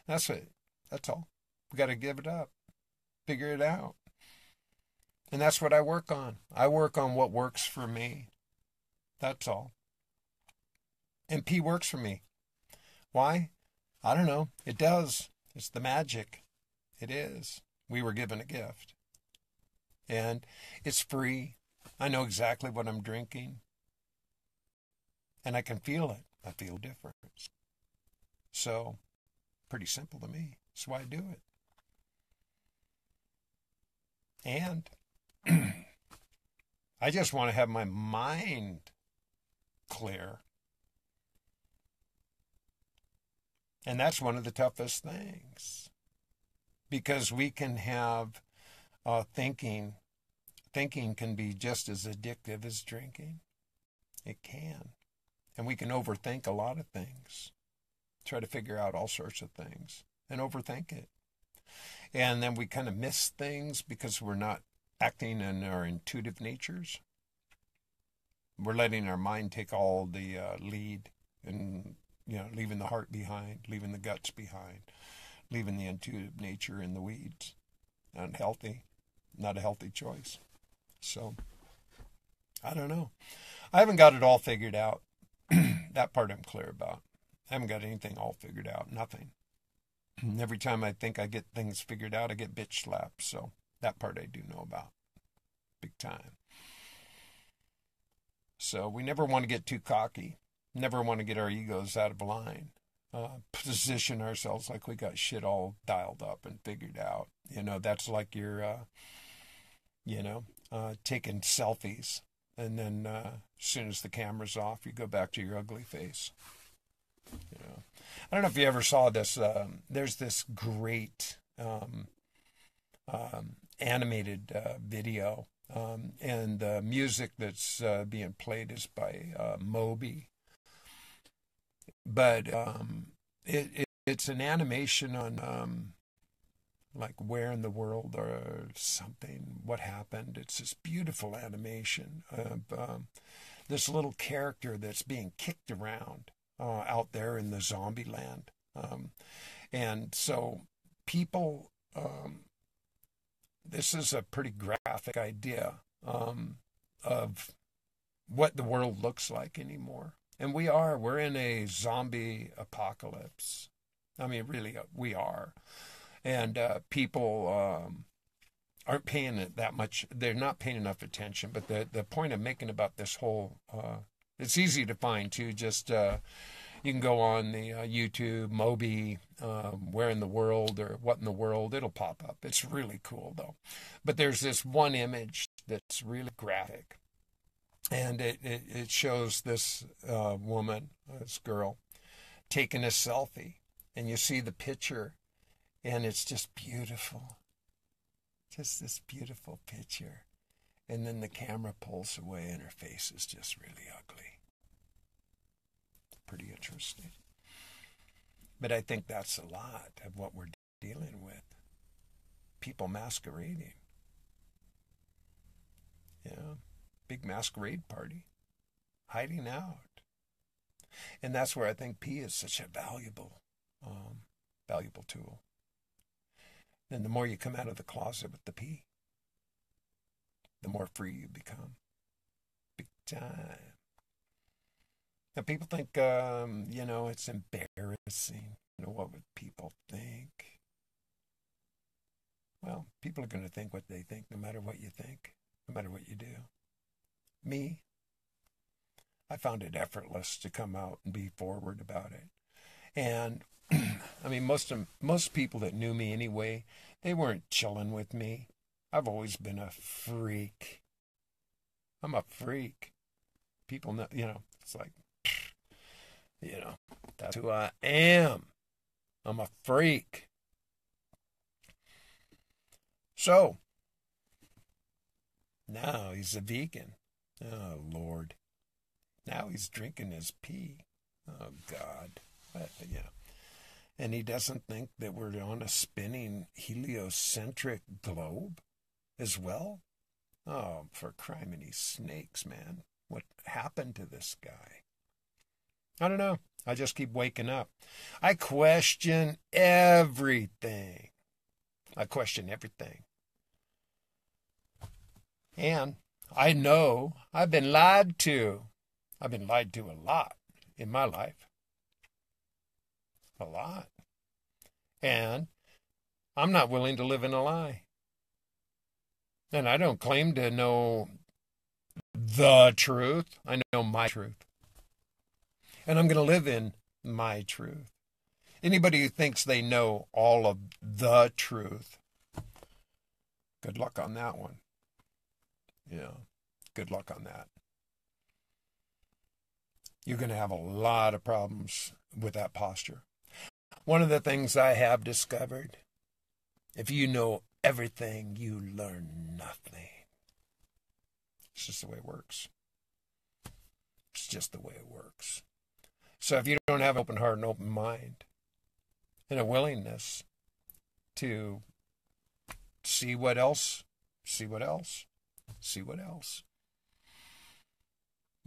That's it. That's all. We got to give it up. Figure it out. And that's what I work on. I work on what works for me. That's all. And P works for me. Why? I don't know. It does. It's the magic. It is. We were given a gift. And it's free. I know exactly what I'm drinking. And I can feel it. I feel a difference. So, pretty simple to me. That's why I do it. And I just want to have my mind clear. And that's one of the toughest things. Because we can have thinking. Thinking can be just as addictive as drinking. It can. And we can overthink a lot of things. Try to figure out all sorts of things. And overthink it. And then we kind of miss things because we're not acting in our intuitive natures. We're letting our mind take all the lead. and, leaving the heart behind, leaving the guts behind, leaving the intuitive nature in the weeds. Unhealthy, not a healthy choice. So, I don't know. I haven't got it all figured out. That part I'm clear about. I haven't got anything all figured out. Nothing. Every time I think I get things figured out, I get bitch slapped. So that part I do know about. Big time. So we never want to get too cocky. Never want to get our egos out of line. Position ourselves like we got shit all dialed up and figured out. That's like you're, taking selfies. And then as soon as the camera's off, you go back to your ugly face. I don't know if you ever saw this. There's this great animated video. And the music that's being played is by Moby. But it's an animation on like where in the world or something, what happened. It's this beautiful animation of this little character that's being kicked around out there in the zombie land. And so people, this is a pretty graphic idea of what the world looks like anymore. And we're in a zombie apocalypse. I mean, really, we are. And people aren't paying it that much. They're not paying enough attention. But the point I'm making about this whole, it's easy to find too. Just you can go on the YouTube, Moby, where in the world or what in the world. It'll pop up. It's really cool though. But there's this one image that's really graphic. And it shows this woman, this girl, taking a selfie. And you see the picture. And it's just beautiful. Just this beautiful picture. And then the camera pulls away and her face is just really ugly. Pretty interesting. But I think that's a lot of what we're dealing with. People masquerading. Big masquerade party. Hiding out. And that's where I think P is such a valuable tool. And the more you come out of the closet with the P, the more free you become. Big time. Now people think, it's embarrassing. What would people think? Well, people are going to think what they think, no matter what you think, no matter what you do. Me, I found it effortless to come out and be forward about it. And I mean, most people that knew me anyway, they weren't chilling with me. I've always been a freak. I'm a freak. People know, it's like, that's who I am. I'm a freak. So, now he's a vegan. Oh, Lord. Now he's drinking his pee. Oh, God. And he doesn't think that we're on a spinning heliocentric globe as well? Oh, for criminy snakes, man. What happened to this guy? I don't know. I just keep waking up. I question everything. I question everything. And I know I've been lied to. I've been lied to a lot in my life. A lot. And I'm not willing to live in a lie. And I don't claim to know the truth. I know my truth. And I'm going to live in my truth. Anybody who thinks they know all of the truth, good luck on that one. Yeah, good luck on that. You're going to have a lot of problems with that posture. One of the things I have discovered, if you know everything, you learn nothing. It's just the way it works. It's just the way it works. So if you don't have an open heart and open mind and a willingness to see what else, what are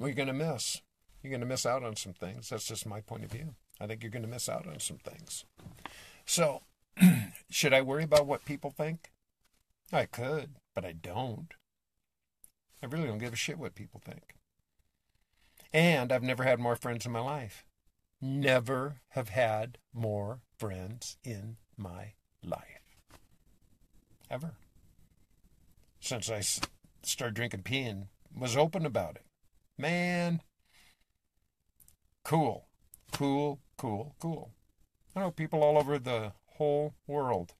you going to miss? You're going to miss out on some things. That's just my point of view. I think you're going to miss out on some things. So, should I worry about what people think? I could, but I don't. I really don't give a shit what people think. And I've never had more friends in my life. Never have had more friends in my life. Ever. Since I started drinking pee and was open about it. Man. Cool. Cool, cool, cool. I know people all over the whole world.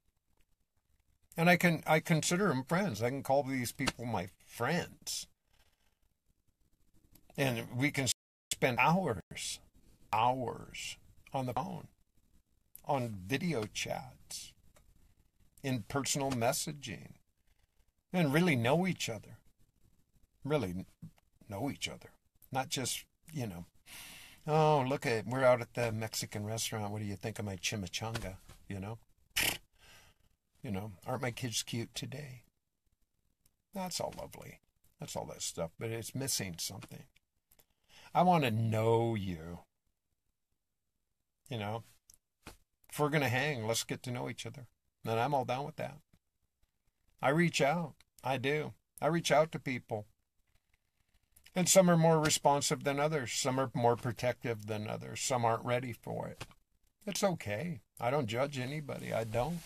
And I consider them friends. I can call these people my friends. And we can spend hours on the phone, on video chats, in personal messaging, and really know each other. Really know each other. Not just, oh, look we're out at the Mexican restaurant. What do you think of my chimichanga? Aren't my kids cute today? That's all lovely. That's all that stuff, but it's missing something. I want to know you. If we're going to hang, let's get to know each other. And I'm all down with that. I reach out. I do. I reach out to people. And some are more responsive than others. Some are more protective than others. Some aren't ready for it. It's okay. I don't judge anybody. I don't.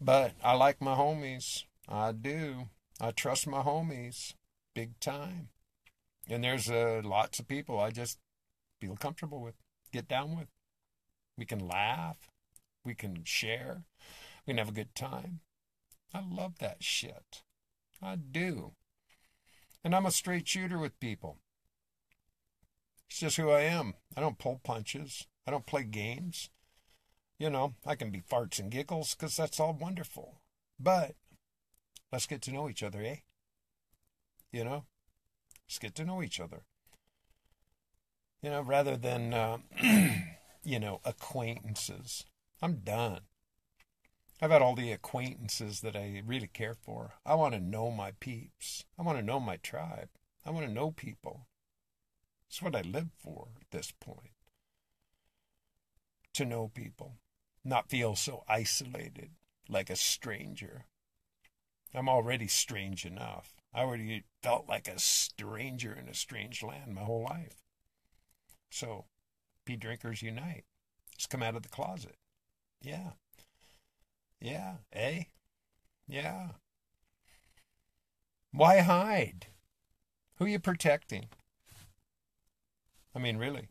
But I like my homies. I do. I trust my homies. Big time. And there's lots of people I just feel comfortable with. Get down with. We can laugh. We can share. We can have a good time. I love that shit. I do. And I'm a straight shooter with people. It's just who I am. I don't pull punches. I don't play games. I can be farts and giggles because that's all wonderful. But let's get to know each other, eh? Let's get to know each other. Rather than, acquaintances. I'm done. I've had all the acquaintances that I really care for. I want to know my peeps. I want to know my tribe. I want to know people. It's what I live for at this point. To know people. Not feel so isolated, like a stranger. I'm already strange enough. I already felt like a stranger in a strange land my whole life. So, pee drinkers unite. Let's come out of the closet. Yeah. Yeah, eh? Yeah. Why hide? Who are you protecting? I mean, really.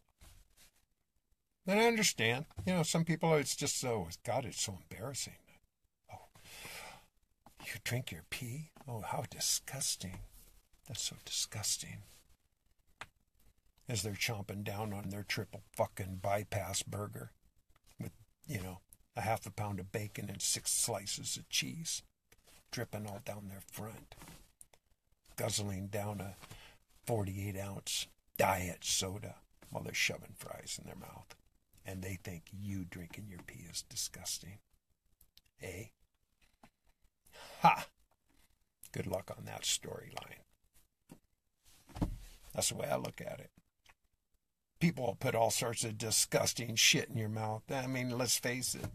And I understand. Some people, it's just so, God, it's so embarrassing. Oh, you drink your pee? Oh, how disgusting. That's so disgusting. As they're chomping down on their triple fucking bypass burger with, a half a pound of bacon and 6 slices of cheese dripping all down their front. Guzzling down a 48-ounce diet soda while they're shoving fries in their mouth. And they think you drinking your pee is disgusting. Eh? Ha! Good luck on that storyline. That's the way I look at it. People will put all sorts of disgusting shit in your mouth. I mean, let's face it,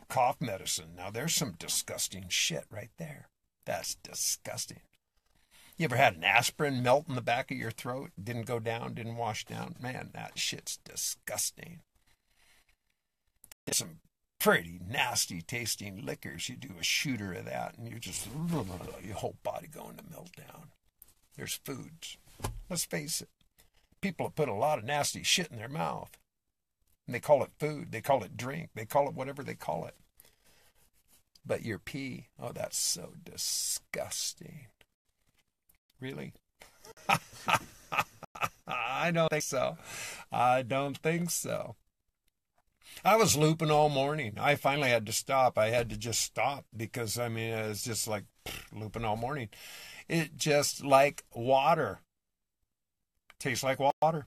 cough medicine. Now, there's some disgusting shit right there. That's disgusting. You ever had an aspirin melt in the back of your throat? Didn't go down, didn't wash down? Man, that shit's disgusting. There's some pretty nasty tasting liquors. You do a shooter of that and you just, your whole body going to meltdown. There's foods. Let's face it. People have put a lot of nasty shit in their mouth. And they call it food. They call it drink. They call it whatever they call it. But your pee, oh, that's so disgusting. Really? I don't think so. I don't think so. I was looping all morning. I finally had to stop. I had to just stop because, it's just like looping all morning. It just like water. Tastes like water.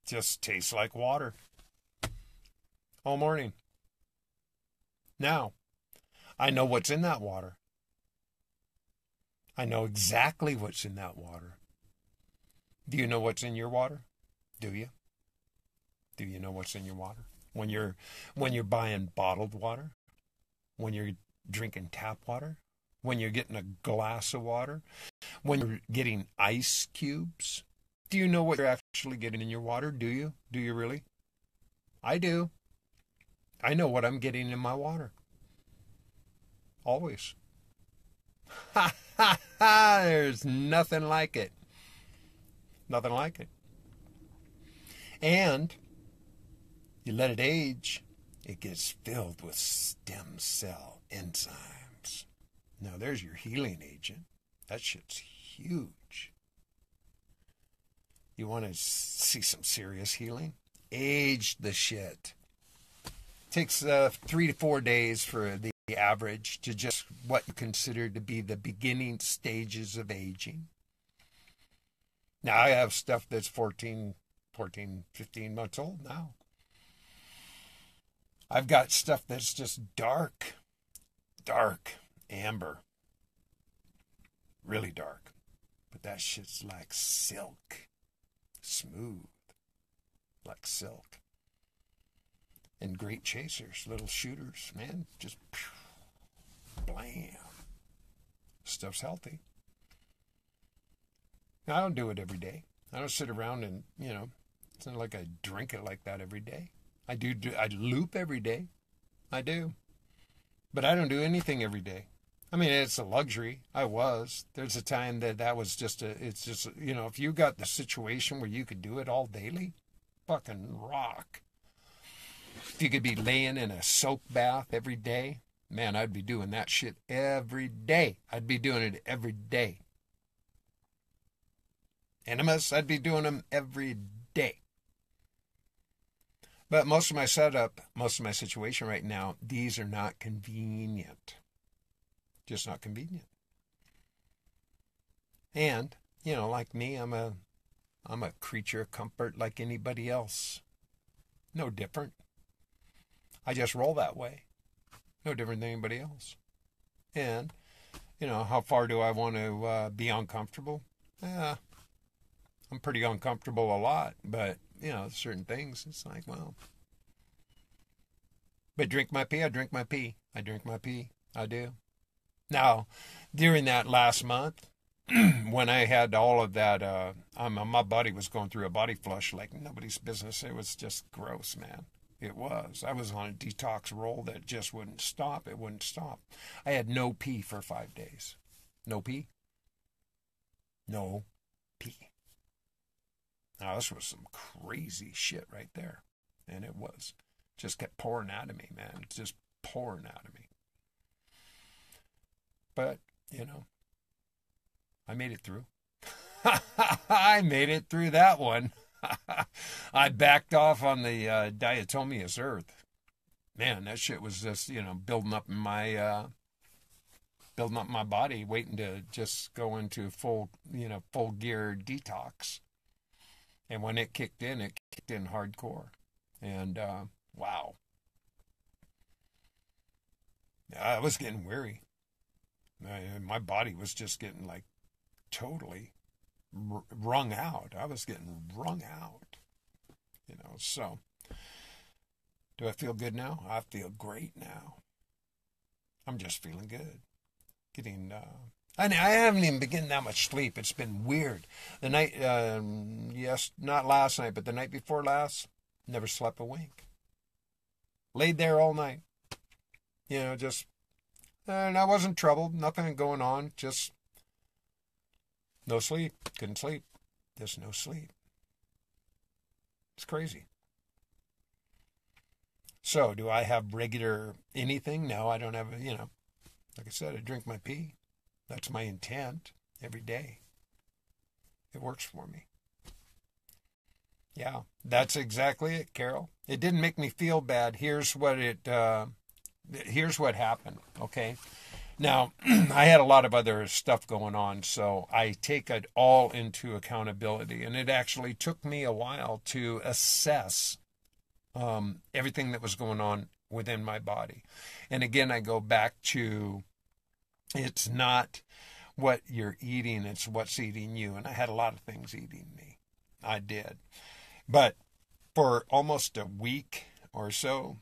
Just tastes like water. All morning. Now, I know what's in that water. I know exactly what's in that water. Do you know what's in your water? Do you? Do you know what's in your water? When you're buying bottled water, when you're drinking tap water, when you're getting a glass of water, when you're getting ice cubes, do you know what you're actually getting in your water? Do you? Do you really? I do. I know what I'm getting in my water. Always. Ha ha ha! There's nothing like it. Nothing like it. And you let it age, it gets filled with stem cell enzymes. Now there's your healing agent. That shit's huge. You want to see some serious healing? Age the shit. Takes 3 to 4 days for the average to just what you consider to be the beginning stages of aging. Now I have stuff that's 14, 15 months old now. I've got stuff that's just dark, amber, really dark. But that shit's like silk, smooth, like silk. And great chasers, little shooters, man, just blam. Stuff's healthy. Now, I don't do it every day. I don't sit around and, it's not like I drink it like that every day. I loop every day. I do. But I don't do anything every day. I mean, it's a luxury. There's a time that was if you got the situation where you could do it all daily, fucking rock. If you could be laying in a soak bath every day, man, I'd be doing that shit every day. I'd be doing it every day. Enemas, I'd be doing them every day. But most of my situation right now, these are not convenient. Just not convenient. And, like me, I'm a creature of comfort like anybody else. No different. I just roll that way. No different than anybody else. And, how far do I want to be uncomfortable? I'm pretty uncomfortable a lot, but, certain things, it's like, well. But drink my pee, I drink my pee. I drink my pee. I do. Now, during that last month, when I had all of that, my body was going through a body flush like nobody's business. It was just gross, man. It was. I was on a detox roll that just wouldn't stop. It wouldn't stop. I had no pee for 5 days. No pee? No pee. Now, this was some crazy shit right there. And it was. Just kept pouring out of me, man. Just pouring out of me. But, I made it through. I made it through that one. I backed off on the diatomaceous earth. Man, that shit was just, building up my body, waiting to just go into full gear detox. And when it kicked in hardcore. And, wow. I was getting weary. My body was just getting like totally wrung out. I was getting wrung out. So do I feel good now? I feel great now. I'm just feeling good. I haven't even been getting that much sleep. It's been weird. The night, not last night, but the night before last, never slept a wink. Laid there all night. And I wasn't troubled. Nothing going on. Just no sleep. Couldn't sleep. Just no sleep. It's crazy. So, do I have regular anything? No, I don't have, like I said, I drink my pee. That's my intent every day. It works for me. Yeah, that's exactly it, Carol. It didn't make me feel bad. Here's what happened, okay? Now, I had a lot of other stuff going on, so I take it all into accountability. And it actually took me a while to assess everything that was going on within my body. And again, I go back to, it's not what you're eating, it's what's eating you. And I had a lot of things eating me. I did. But for almost a week or so,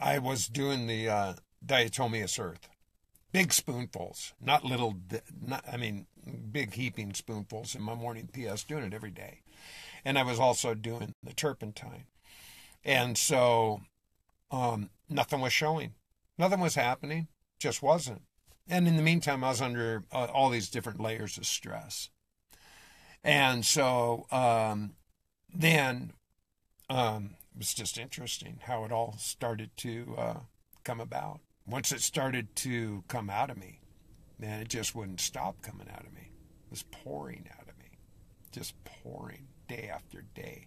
I was doing the diatomaceous earth. Big spoonfuls, not little, big heaping spoonfuls in my morning tea. I was doing it every day. And I was also doing the turpentine. And so nothing was showing. Nothing was happening. Just wasn't. And in the meantime, I was under all these different layers of stress. And so then it was just interesting how it all started to come about. Once it started to come out of me, man, it just wouldn't stop coming out of me. It was pouring out of me, just pouring day after day.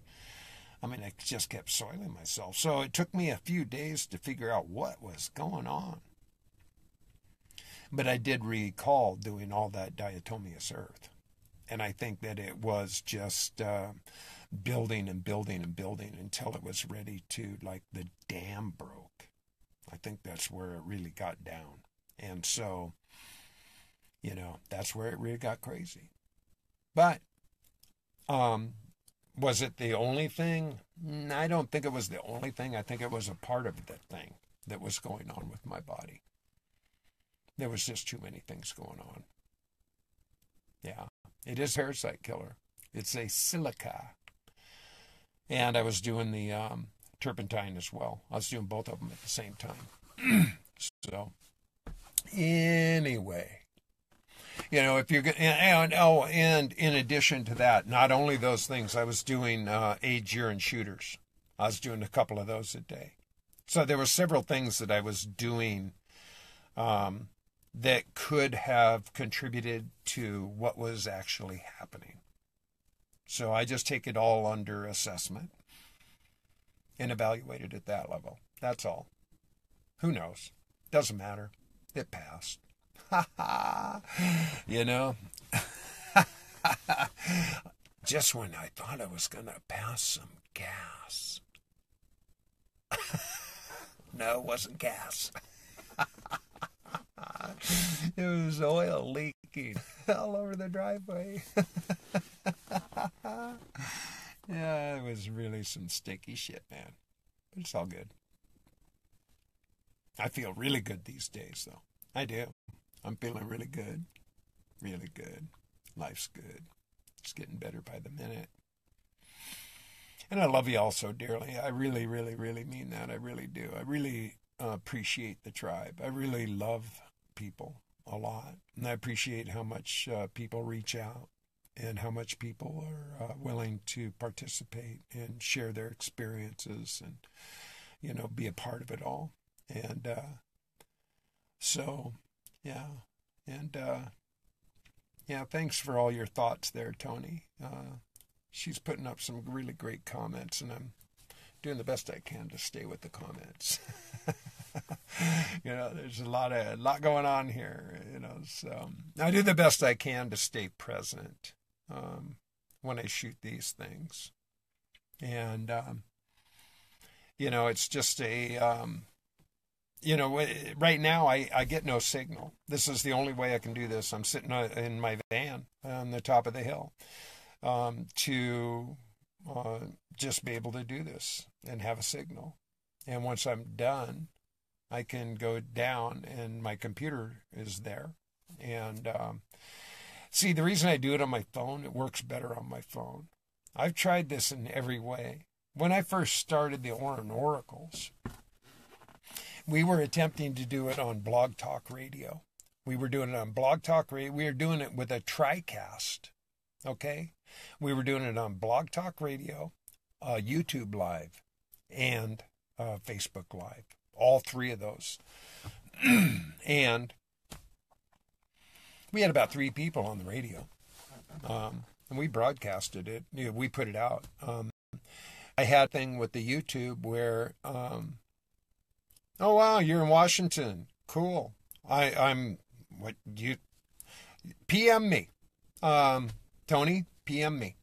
I mean, I just kept soiling myself. So it took me a few days to figure out what was going on. But I did recall doing all that diatomaceous earth. And I think that it was just building and building and building until it was ready to, like, the dam broke. I think that's where it really got down. And so, that's where it really got crazy. But was it the only thing? I don't think it was the only thing. I think it was a part of the thing that was going on with my body. There was just too many things going on. Yeah, it is a parasite killer. It's a silica. And I was doing the turpentine as well. I was doing both of them at the same time. So, anyway, if you're going, and in addition to that, not only those things, I was doing age, year, and shooters. I was doing a couple of those a day. So there were several things that I was doing that could have contributed to what was actually happening. So I just take it all under assessment and evaluate it at that level. That's all. Who knows? Doesn't matter. It passed. Just when I thought I was going to pass some gas. No, it wasn't gas. It was oil leaking all over the driveway. Yeah, it was really some sticky shit, man. But it's all good. I feel really good these days, though. I do. I'm feeling really good. Really good. Life's good. It's getting better by the minute. And I love you all so dearly. I really, really, really mean that. I really do. I really appreciate the tribe. I really love people a lot. And I appreciate how much people reach out and how much people are willing to participate and share their experiences and, be a part of it all. And so, yeah. And, thanks for all your thoughts there, Tony. She's putting up some really great comments, and I'm doing the best I can to stay with the comments. There's a lot going on here, so I do the best I can to stay present when I shoot these things. And, it's just right now I get no signal. This is the only way I can do this. I'm sitting in my van on the top of the hill to just be able to do this and have a signal. And once I'm done, I can go down and my computer is there. And see, the reason I do it on my phone, it works better on my phone. I've tried this in every way. When I first started the Orin Oracles, we were attempting to do it on Blog Talk Radio. We were doing it on Blog Talk Radio. We were doing it with a TriCast, okay? We were doing it on Blog Talk Radio, YouTube Live, and Facebook Live. All three of those. And we had about 3 people on the radio. And we broadcasted it. We put it out. I had a thing with the YouTube where... oh, wow, you're in Washington. Cool. PM me. Tony, PM me.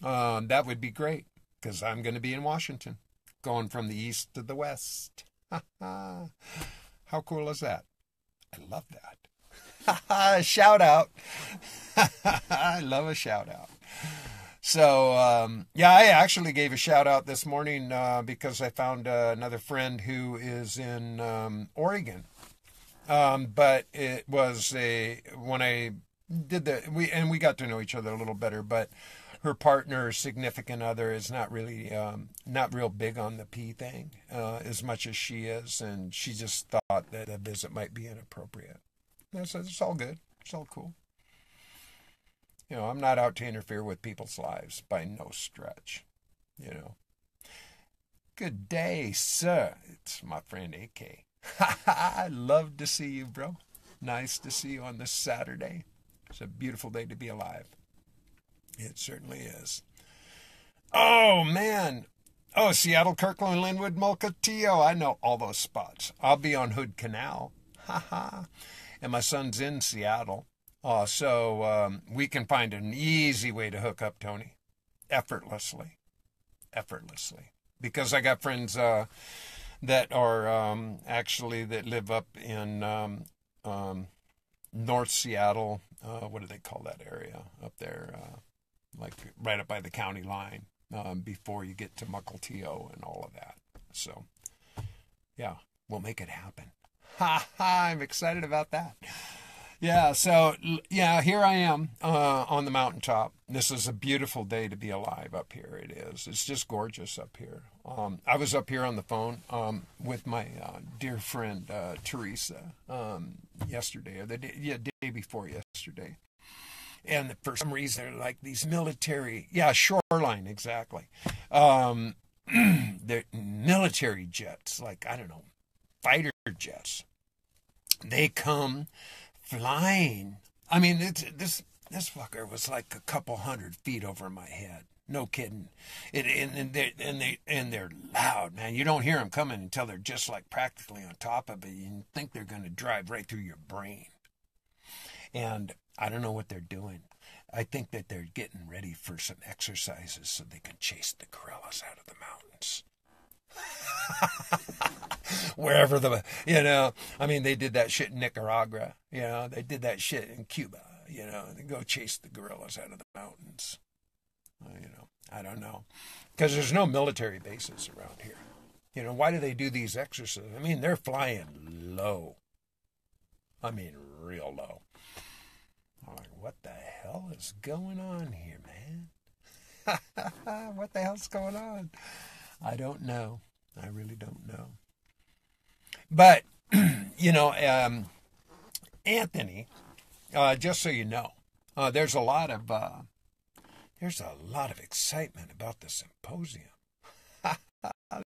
That would be great, because I'm going to be in Washington, going from the east to the west. How cool is that? I love that. Shout out. I love a shout out. So, yeah, I actually gave a shout out this morning because I found another friend who is in Oregon. But it was when I did we got to know each other a little better, but her partner, significant other, is not really not real big on the pee thing as much as she is, and she just thought that a visit might be inappropriate. And I said, it's all good. It's all cool. I'm not out to interfere with people's lives by no stretch. You know. Good day, sir. It's my friend AK. I love to see you, bro. Nice to see you on this Saturday. It's a beautiful day to be alive. It certainly is. Oh, man. Oh, Seattle, Kirkland, Linwood, Mukilteo. I know all those spots. I'll be on Hood Canal. And my son's in Seattle. So we can find an easy way to hook up, Tony. Effortlessly. Effortlessly. Because I got friends that are actually that live up in North Seattle. What do they call that area up there? Like right up by the county line before you get to Mukilteo and all of that. So, yeah, we'll make it happen. I'm excited about that. Yeah, so, yeah, here I am on the mountaintop. This is a beautiful day to be alive up here. It is. It's just gorgeous up here. I was up here on the phone with my dear friend Teresa yesterday, or the day before yesterday. And for some reason, they're like these military, shoreline, exactly. They're military jets, like, I don't know, fighter jets. They come flying. I mean, this fucker was like a couple 100 feet over my head. No kidding. And they're loud, man. You don't hear them coming until they're just like practically on top of it. You think they're going to drive right through your brain. And I don't know what they're doing. I think that they're getting ready for some exercises so they can chase the gorillas out of the mountains. Wherever they did that shit in Nicaragua, they did that shit in Cuba, they go chase the gorillas out of the mountains. I don't know. Because there's no military bases around here. Why do they do these exercises? I mean, they're flying low. I mean, real low. I'm like, what the hell is going on here, man? What the hell's going on? I don't know. I really don't know. But, Anthony, just so you know, there's a lot of excitement about the symposium.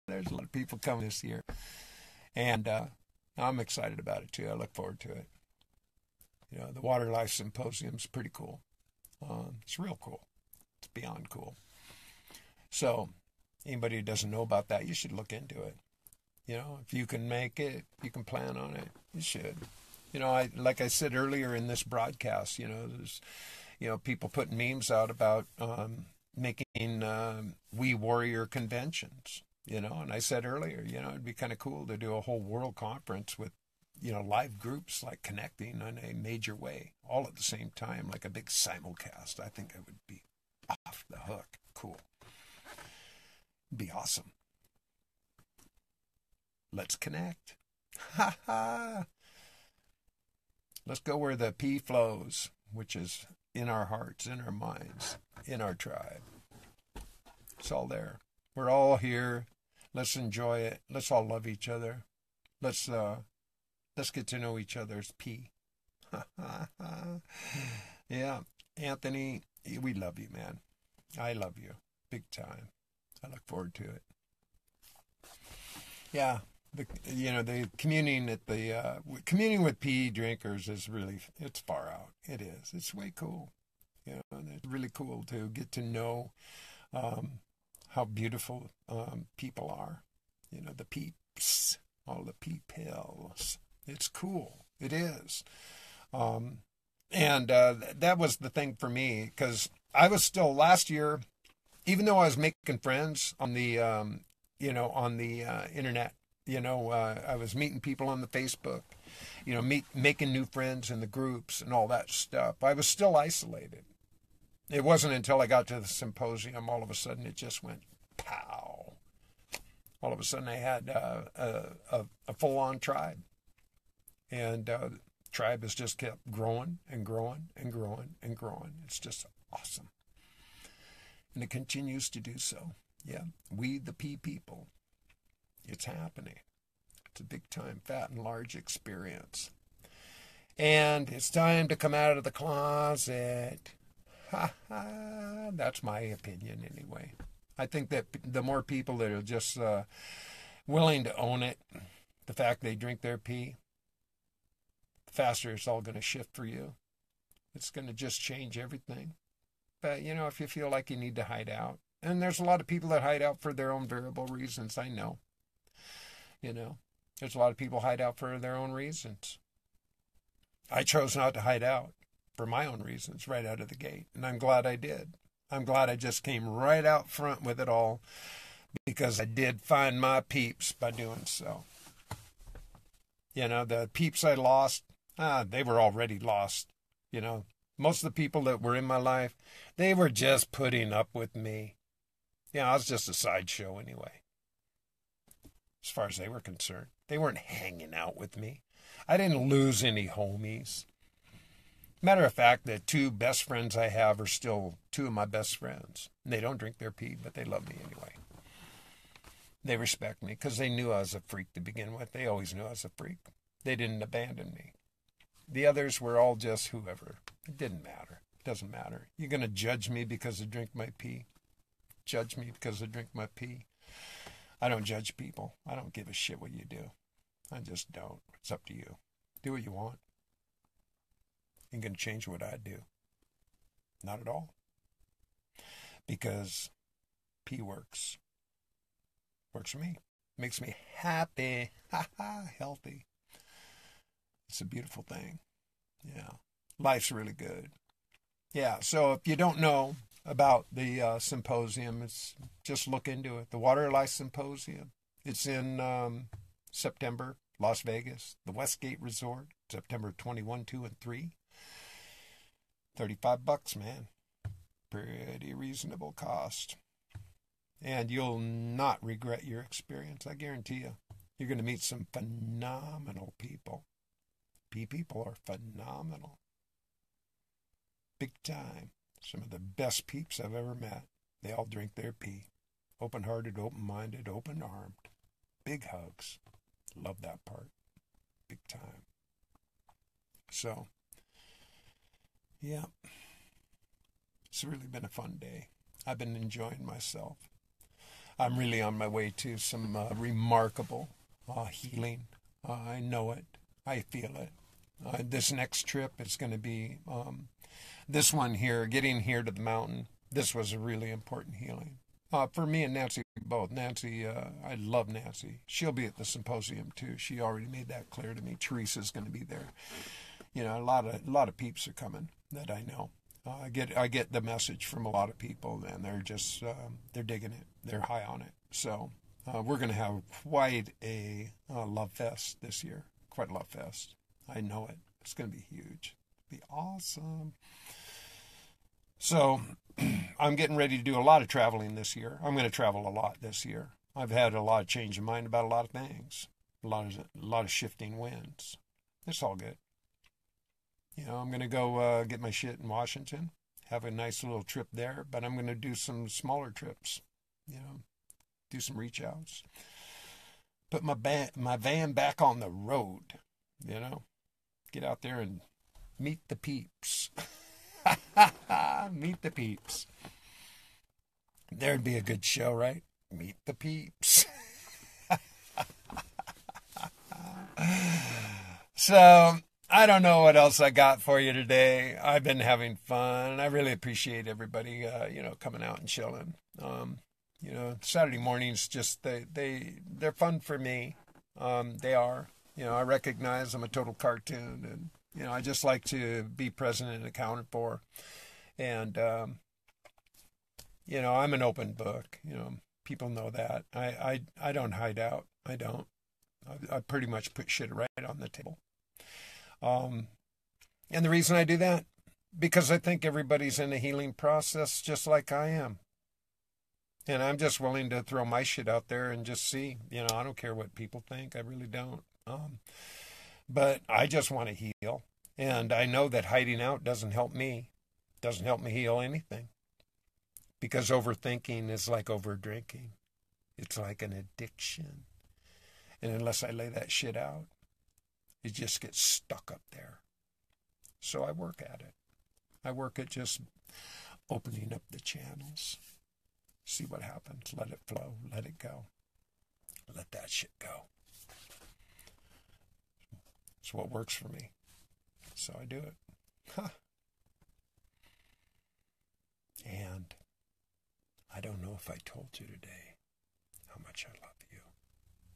There's a lot of people coming this year, and I'm excited about it too. I look forward to it. The Water Life Symposium's pretty cool. It's real cool. It's beyond cool. So, anybody who doesn't know about that, you should look into it. If you can make it, you can plan on it, you should. Like I said earlier in this broadcast, there's, people putting memes out about making We Warrior conventions, and I said earlier, it'd be kind of cool to do a whole world conference with, live groups like connecting in a major way, all at the same time, like a big simulcast. I think it would be off the hook. Cool. It'd be awesome. Let's connect. Ha ha. Let's go where the pee flows, which is in our hearts, in our minds, in our tribe. It's all there. We're all here. Let's enjoy it. Let's all love each other. Let's get to know each other's pee. Yeah, Anthony, we love you, man. I love you, big time. I look forward to it. Yeah. The communing with pee drinkers is really, it's far out. It is. It's way cool. And it's really cool to get to know how beautiful people are. The peeps, all the pee pills. It's cool. It is. And that was the thing for me, because I was still last year, even though I was making friends on the internet. I was meeting people on the Facebook, making new friends in the groups and all that stuff. I was still isolated. It wasn't until I got to the symposium, all of a sudden it just went pow. All of a sudden I had a full-on tribe. And the tribe has just kept growing and growing and growing and growing. It's just awesome. And it continues to do so. Yeah, we the people. It's happening. It's a big time, fat and large experience. And it's time to come out of the closet. Ha ha. That's my opinion anyway. I think that the more people that are just willing to own it, the fact they drink their pee, the faster it's all going to shift for you. It's going to just change everything. But, you know, if you feel like you need to hide out, and there's a lot of people that hide out for their own variable reasons, I know. You know, there's a lot of people hide out for their own reasons. I chose not to hide out for my own reasons right out of the gate, and I'm glad I did. I'm glad I just came right out front with it all, because I did find my peeps by doing so. You know, the peeps I lost, they were already lost. You know, most of the people that were in my life, they were just putting up with me. Yeah, I was just a sideshow anyway, as far as they were concerned. They weren't hanging out with me. I didn't lose any homies. Matter of fact, the two best friends I have are still two of my best friends. They don't drink their pee, but they love me anyway. They respect me because they knew I was a freak to begin with. They always knew I was a freak. They didn't abandon me. The others were all just whoever. It didn't matter. It doesn't matter. You're going to judge me because I drink my pee? Judge me because I drink my pee? I don't judge people. I don't give a shit what you do. I just don't. It's up to you. Do what you want. Ain't going to change what I do. Not at all. Because pee works. Works for me. Makes me happy. Healthy. It's a beautiful thing. Yeah. Life's really good. Yeah, so if you don't know about the symposium, it's just look into it. The Water Life Symposium. It's in September, Las Vegas, the Westgate Resort, September 21, 2, and 3. $35, man. Pretty reasonable cost. And you'll not regret your experience, I guarantee you. You're going to meet some phenomenal people. People are phenomenal. Big time. Some of the best peeps I've ever met. They all drink their pee. Open-hearted, open-minded, open-armed. Big hugs. Love that part. Big time. So, yeah. It's really been a fun day. I've been enjoying myself. I'm really on my way to some remarkable healing. I know it. I feel it. This next trip is going to be this one here, getting here to the mountain. This was a really important healing. For me and Nancy both. Nancy, I love Nancy. She'll be at the symposium too. She already made that clear to me. Teresa's going to be there. You know, a lot of peeps are coming that I know. I get the message from a lot of people, and they're just they're digging it. They're high on it. So we're going to have quite a love fest this year. Quite a love fest. I know it. It's going to be huge. It'll be awesome. So I'm getting ready to do a lot of traveling this year. I'm going to travel a lot this year. I've had a lot of change of mind about a lot of things. A lot of shifting winds. It's all good. You know, I'm going to go get my shit in Washington, have a nice little trip there, but I'm going to do some smaller trips, you know, do some reach outs. Put my van back on the road, you know, get out there and meet the peeps. Meet the peeps. There'd be a good show, right? Meet the peeps. So, I don't know what else I got for you today. I've been having fun. I really appreciate everybody, you know, coming out and chilling. You know, Saturday mornings just they're fun for me. They are. You know, I recognize I'm a total cartoon, and you know, I just like to be present and accounted for. And you know, I'm an open book. You know, people know that. I don't hide out. I don't. I pretty much put shit right on the table. And the reason I do that, because I think everybody's in a healing process just like I am. And I'm just willing to throw my shit out there and just see. I don't care what people think. I really don't. But I just want to heal. And I know that hiding out doesn't help me. Doesn't help me heal anything. Because overthinking is like overdrinking. It's like an addiction. And unless I lay that shit out, it just gets stuck up there. So I work at it. I work at just opening up the channels. See what happens. Let it flow. Let it go. Let that shit go. It's what works for me. So I do it. Huh. And I don't know if I told you today how much I love you.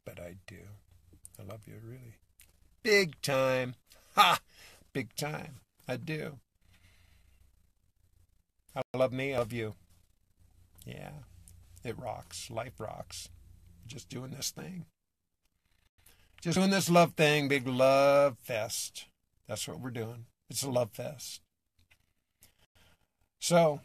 But I do. I love you really. Big time. Ha! Big time. I do. I love me. I love you. Yeah. It rocks. Life rocks. Just doing this thing. Just doing this love thing. Big love fest. That's what we're doing. It's a love fest. So,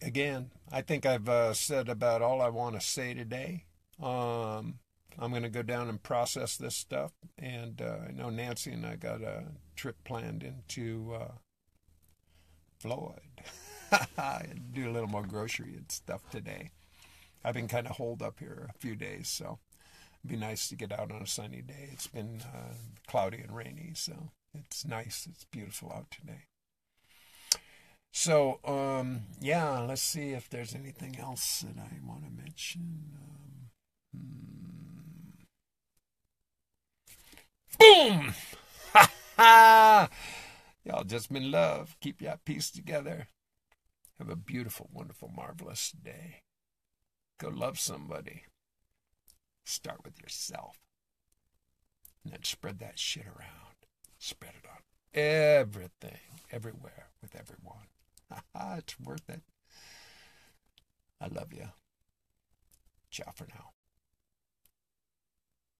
again, I think I've said about all I want to say today. I'm going to go down and process this stuff. And I know Nancy and I got a trip planned into Floyd. Do a little more grocery and stuff today. I've been kind of holed up here a few days, so it'd be nice to get out on a sunny day. It's been cloudy and rainy, so it's nice. It's beautiful out today. So, yeah, let's see if there's anything else that I want to mention. Boom! Ha ha! Y'all just been love. Keep your peace together. Have a beautiful, wonderful, marvelous day. Go love somebody. Start with yourself. And then spread that shit around. Spread it on everything, everywhere, with everyone. It's worth it. I love you. Ciao for now.